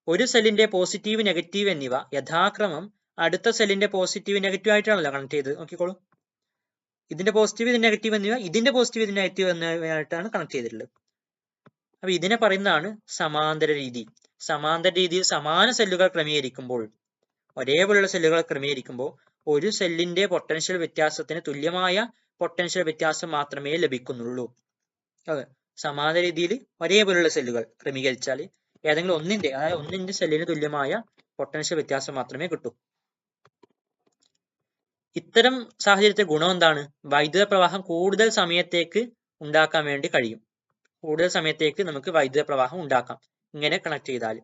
ഒരു സെല്ലിന്റെ പോസിറ്റീവ് നെഗറ്റീവ് എന്നിവ യഥാക്രമം അടുത്ത സെല്ലിന്റെ പോസിറ്റീവ് നെഗറ്റീവ് ആയിട്ടാണല്ലോ കണക്ട് ചെയ്തത്. നോക്കിക്കോളൂ, ഇതിന്റെ പോസിറ്റീവ് ഇതിന്റെ നെഗറ്റീവ് എന്നിവ ഇതിന്റെ പോസിറ്റീവ് ഇതിന്റെ നെഗറ്റീവ് എന്നിവയായിട്ടാണ് കണക്ട് ചെയ്തിട്ടുള്ളത്. അപ്പൊ ഇതിനെ പറയുന്നതാണ് സമാന്തര രീതി. സമാന്തര രീതിയിൽ സമാന സെല്ലുകൾ ക്രമീകരിക്കുമ്പോൾ, ഒരേപോലുള്ള സെല്ലുകൾ ക്രമീകരിക്കുമ്പോൾ ഒരു സെല്ലിന്റെ പൊട്ടൻഷ്യൽ വ്യത്യാസത്തിന് തുല്യമായ പൊട്ടൻഷ്യൽ വ്യത്യാസം മാത്രമേ ലഭിക്കുന്നുള്ളൂ. അതെ, സമാന്തര രീതിയിൽ ഒരേപോലുള്ള സെല്ലുകൾ ക്രമീകരിച്ചാൽ ഏതെങ്കിലും ഒന്നിന്റെ സെല്ലിന് തുല്യമായ പൊട്ടൻഷ്യൽ വ്യത്യാസം മാത്രമേ കിട്ടൂ. ഇത്തരം സാഹചര്യത്തെ ഗുണം എന്താണ്? വൈദ്യുത പ്രവാഹം കൂടുതൽ സമയത്തേക്ക് ഉണ്ടാക്കാൻ വേണ്ടി കഴിയും. കൂടുതൽ സമയത്തേക്ക് നമുക്ക് വൈദ്യുത പ്രവാഹം ഉണ്ടാക്കാം ഇങ്ങനെ കണക്ട് ചെയ്താൽ.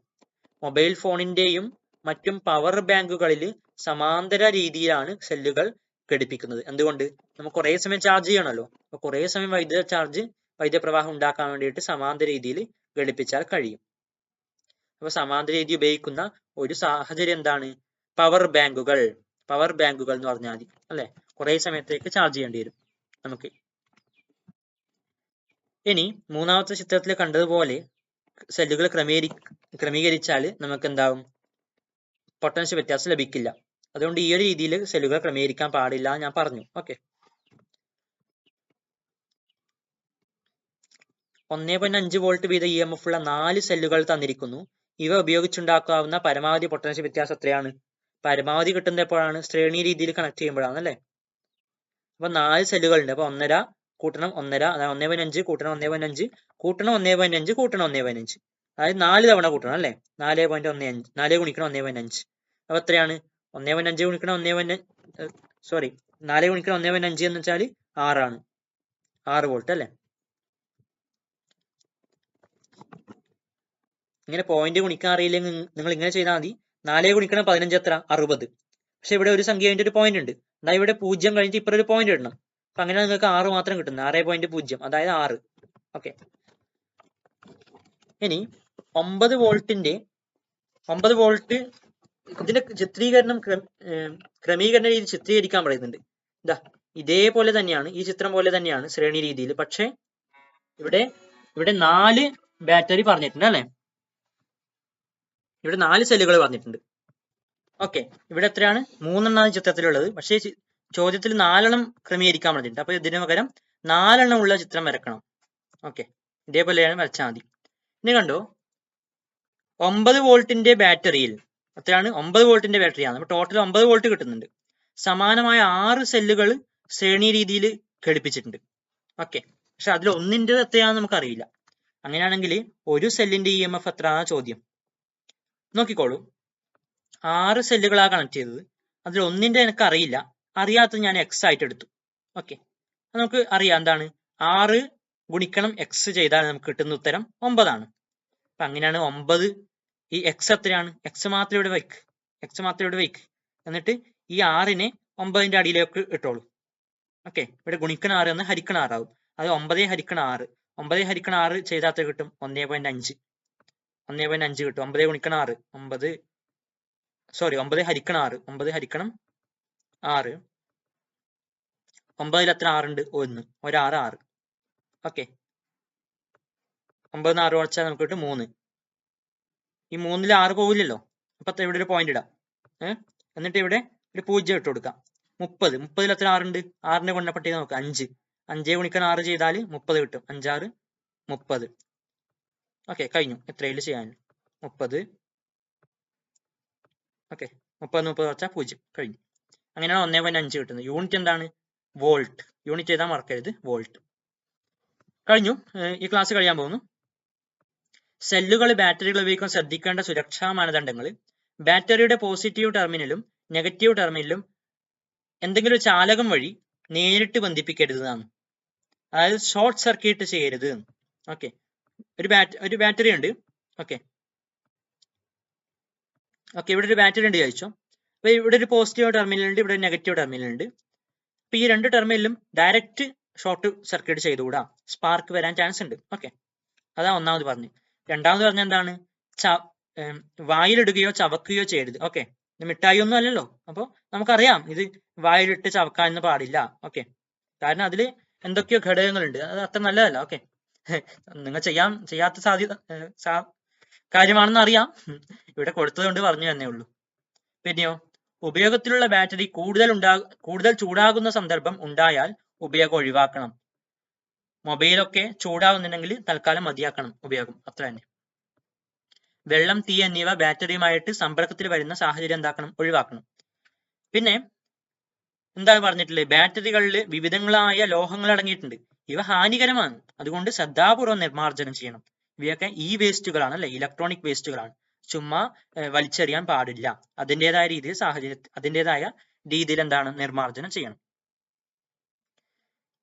മൊബൈൽ ഫോണിന്റെയും മറ്റും പവർ ബാങ്കുകളിൽ സമാന്തര രീതിയിലാണ് സെല്ലുകൾ ഘടിപ്പിക്കുന്നത്. എന്തുകൊണ്ട്? നമുക്ക് കുറേ സമയം ചാർജ് ചെയ്യണമല്ലോ. അപ്പൊ കുറേ സമയം വൈദ്യുത പ്രവാഹം ഉണ്ടാക്കാൻ വേണ്ടിയിട്ട് സമാന്തര രീതിയിൽ ഘടിപ്പിച്ചാൽ കഴിയും. അപ്പൊ സമാന്തര രീതി ഉപയോഗിക്കുന്ന ഒരു സാഹചര്യം എന്താണ്? പവർ ബാങ്കുകൾ എന്ന് പറഞ്ഞാൽ മതി അല്ലെ. കുറേ സമയത്തേക്ക് ചാർജ് ചെയ്യേണ്ടി വരും നമുക്ക്. ഇനി മൂന്നാമത്തെ ചിത്രത്തിൽ കണ്ടതുപോലെ സെല്ലുകൾ ക്രമീകരിച്ചാൽ നമുക്ക് എന്താവും? പൊട്ടൻഷ്യൽ വ്യത്യാസം ലഭിക്കില്ല. അതുകൊണ്ട് ഈ ഒരു രീതിയിൽ സെല്ലുകൾ ക്രമീകരിക്കാൻ പാടില്ല ഞാൻ പറഞ്ഞു. ഓക്കെ, 1.5 വോൾട്ട് വീതം EMF ഉള്ള 4 സെല്ലുകൾ തന്നിരിക്കുന്നു. ഇവ ഉപയോഗിച്ചുണ്ടാക്കാവുന്ന പരമാവധി പൊട്ടൻഷ്യൽ വ്യത്യാസം എത്രയാണ്? പരമാവധി കിട്ടുന്നത് എപ്പോഴാണ്? ശ്രേണി രീതിയിൽ കണക്ട് ചെയ്യുമ്പോഴാണ് അല്ലേ. അപ്പൊ 4 സെല്ലുകൾ ഉണ്ട്. അപ്പൊ 1.5 കൂട്ടണം 1.5, അതായത് 1.5 കൂട്ടണം 1.5 കൂട്ടണം 1.5 കൂട്ടണം 1.5, അതായത് 4 തവണ കൂട്ടണം അല്ലെ. 4.15 4 ഗുണിക്കണം 1.5. അപ്പൊ എത്രയാണ്? 1.5 ഗുണിക്കണം 4 ഗുണിക്കണം 1.5 എന്ന് വെച്ചാൽ 6 ആണ്. 6 വോൾട്ട് അല്ലെ. ഇങ്ങനെ പോയിന്റ് ഗുണിക്കാൻ അറിയില്ലെങ്കിൽ നിങ്ങൾ ഇങ്ങനെ ചെയ്താൽ മതി. 4 ഗുണിക്കണം 15 എത്ര? 60. പക്ഷെ ഇവിടെ ഒരു സംഖ്യ കഴിഞ്ഞിട്ട് ഒരു പോയിന്റ് ഉണ്ട്. എന്നാൽ ഇവിടെ 0 കഴിഞ്ഞിട്ട് ഇപ്പുറം ഒരു പോയിന്റ് ഇടണം. അപ്പൊ അങ്ങനെ നിങ്ങൾക്ക് 6 മാത്രം കിട്ടുന്നത്. 6.0, അതായത് 6. ഓക്കെ, ഇനി 9 വോൾട്ട് ഇതിന്റെ ക്രമീകരണ രീതി ചിത്രീകരിക്കാൻ പറയുന്നുണ്ട്. ഇതേപോലെ തന്നെയാണ്, ഈ ചിത്രം പോലെ തന്നെയാണ് ശ്രേണി രീതിയിൽ. പക്ഷെ ഇവിടെ 4 ബാറ്ററി പറഞ്ഞിട്ടുണ്ട് അല്ലെ. ഇവിടെ 4 സെല്ലുകൾ പറഞ്ഞിട്ടുണ്ട്. ഓക്കെ, ഇവിടെ എത്രയാണ്? 3 എണ്ണമാണ് ചിത്രത്തിലുള്ളത്. പക്ഷേ ചോദ്യത്തിൽ 4 എണ്ണം ക്രമീകരിക്കാൻ പറഞ്ഞിട്ടുണ്ട്. അപ്പൊ ഇതിന് പകരം 4 എണ്ണം ഉള്ള ചിത്രം വരക്കണം. ഓക്കെ, ഇതേപോലെയാണ് വരച്ചാൽ മതി. ഇനി കണ്ടോ, 9 വോൾട്ടിന്റെ ബാറ്ററിയിൽ എത്രയാണ്? 9 വോൾട്ടിന്റെ ബാറ്ററിയാണ്. അപ്പൊ ടോട്ടൽ 9 വോൾട്ട് കിട്ടുന്നുണ്ട്. സമാനമായ 6 സെല്ലുകൾ ശ്രേണി രീതിയിൽ ഘടിപ്പിച്ചിട്ടുണ്ട്. ഓക്കെ, പക്ഷെ അതിൽ ഒന്നിന്റെ എത്രയാണെന്ന് നമുക്ക് അറിയില്ല. അങ്ങനെയാണെങ്കിൽ ഒരു സെല്ലിന്റെ EMF എത്രയാണ് ചോദ്യം. നോക്കിക്കോളൂ, 6 സെല്ലുകളാണ് കണക്ട് ചെയ്തത്. അതിൽ ഒന്നിന്റെ എനിക്ക് അറിയില്ല. അറിയാത്തത് ഞാൻ X ആയിട്ട് എടുത്തു. ഓക്കെ, നമുക്ക് അറിയാം എന്താണ്? 6 ഗുണിക്കണം X ചെയ്താൽ നമുക്ക് കിട്ടുന്ന ഉത്തരം 9 ആണ്. അപ്പൊ അങ്ങനെയാണ് 9. ഈ X എത്രയാണ്? X മാത്രം ഇവിടെ വയ്ക്ക്. എന്നിട്ട് ഈ 6നെ 9ന്റെ അടിയിലേക്ക് ഇട്ടോളൂ. ഓക്കെ, ഇവിടെ ഗുണിക്കണ 6 എന്ന് ഹരിക്കണ 6 ആവും. അത് 9 ഹരിക്കണ 6 ചെയ്താൽ കിട്ടും 1.5. 1/5 കിട്ടും. 9 ഗുണിക്കണം 6, 9 ഹരിക്കണം 6, 9 ഹരിക്കണം 6. 9 എത്ര 6 ഉണ്ട്? 1, 6. ഓക്കെ, 9 6 കുറച്ചാൽ നമുക്ക് കിട്ടും 3. ഈ 3ൽ 6 പോവില്ലല്ലോ, അപ്പൊ ഇവിടെ ഒരു പോയിന്റ് ഇടാം. എന്നിട്ട് ഇവിടെ ഒരു 0 ഇട്ട് കൊടുക്കാം. 30 എത്ര 6 ഉണ്ട്? 6ന്റെ ഗുണനപ്പട്ടിക നോക്കാം. 5 ഗുണിക്കണം 6 ചെയ്താൽ 30 കിട്ടും. 5 6 30. ഓക്കെ, കഴിഞ്ഞു. എത്രയിൽ ചെയ്യാൻ 30. ഓക്കെ, 30 കുറച്ചാൽ 0. കഴിഞ്ഞു. അങ്ങനെയാണ് 1/5 കിട്ടുന്നത്. യൂണിറ്റ് എന്താണ്? വോൾട്ട്. യൂണിറ്റ് ചെയ്താൽ മറക്കരുത്, വോൾട്ട്. കഴിഞ്ഞു. ഈ ക്ലാസ് കഴിയാൻ പോകുന്നു. സെല്ലുകൾ ബാറ്ററികൾ ഉപയോഗിക്കാൻ ശ്രദ്ധിക്കേണ്ട സുരക്ഷാ മാനദണ്ഡങ്ങൾ. ബാറ്ററിയുടെ പോസിറ്റീവ് ടെർമിനലും നെഗറ്റീവ് ടെർമിനലും എന്തെങ്കിലും ഒരു ചാലകം വഴി നേരിട്ട് ബന്ധിപ്പിക്കരുതാണ്. അതായത് ഷോർട്ട് സർക്യൂട്ട് ചെയ്യരുത്. ഓക്കെ, ഒരു ബാറ്ററി ഉണ്ട്. ഓക്കെ, ഇവിടെ ഒരു ബാറ്ററി ഉണ്ട് ചോദിച്ചോ. അപ്പൊ ഇവിടെ ഒരു പോസിറ്റീവ് ടെർമിനൽ ഉണ്ട്, ഇവിടെ ഒരു നെഗറ്റീവ് ടെർമിനൽ ഉണ്ട്. അപ്പൊ ഈ രണ്ട് ടെർമിനലും ഡയറക്റ്റ് ഷോർട്ട് സർക്യൂട്ട് ചെയ്തുകൂടാ, സ്പാർക്ക് വരാൻ ചാൻസ് ഉണ്ട്. ഓക്കെ, അതാ ഒന്നാമത് പറഞ്ഞു. രണ്ടാമത് പറഞ്ഞ എന്താണ്? വായിലിടുകയോ ചവക്കുകയോ ചെയ്യരുത്. ഓക്കെ, ഇത് മിഠായി ഒന്നും അല്ലല്ലോ, അപ്പോൾ നമുക്കറിയാം ഇത് വായിലിട്ട് ചവക്കാനൊന്നും പാടില്ല. ഓക്കെ, കാരണം അതിൽ എന്തൊക്കെയോ ഘടകങ്ങളുണ്ട്, അത് അത്ര നല്ലതല്ല. ഓക്കെ, നിങ്ങൾ ചെയ്യാത്ത കാര്യമാണെന്ന് അറിയാം, ഇവിടെ കൊടുത്തത് കൊണ്ട് പറഞ്ഞു തന്നേ ഉള്ളൂ. പിന്നെയോ, ഉപയോഗത്തിലുള്ള ബാറ്ററി കൂടുതൽ ചൂടാകുന്ന സന്ദർഭം ഉണ്ടായാൽ ഉപയോഗം ഒഴിവാക്കണം. മൊബൈലൊക്കെ ചൂടാവുന്നുണ്ടെങ്കിൽ തൽക്കാലം മതിയാക്കണം ഉപയോഗം, അത്ര തന്നെ. വെള്ളം, തീ എന്നിവ ബാറ്ററിയുമായിട്ട് സമ്പർക്കത്തിൽ വരുന്ന സാഹചര്യം എന്താക്കണം? ഒഴിവാക്കണം. പിന്നെ എന്താണ് പറഞ്ഞിട്ടുള്ളത്? ബാറ്ററികളിൽ വിവിധങ്ങളായ ലോഹങ്ങൾ അടങ്ങിയിട്ടുണ്ട്. ഇവ ഹാനികരമാണ്, അതുകൊണ്ട് ശ്രദ്ധാപൂർവ്വം നിർമ്മാർജ്ജനം ചെയ്യണം. ഇവയൊക്കെ വേസ്റ്റുകളാണ്, അല്ലെ, ഇലക്ട്രോണിക് വേസ്റ്റുകളാണ്. ചുമ്മാ വലിച്ചെറിയാൻ പാടില്ല. അതിൻ്റെതായ രീതിയിൽ എന്താണ്? നിർമ്മാർജ്ജനം ചെയ്യണം.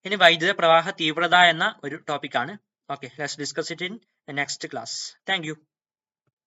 ഇനി വൈദ്യുത പ്രവാഹ തീവ്രത എന്ന ഒരു ടോപ്പിക്കാണ്. Okay, let's discuss it in next class. Thank you.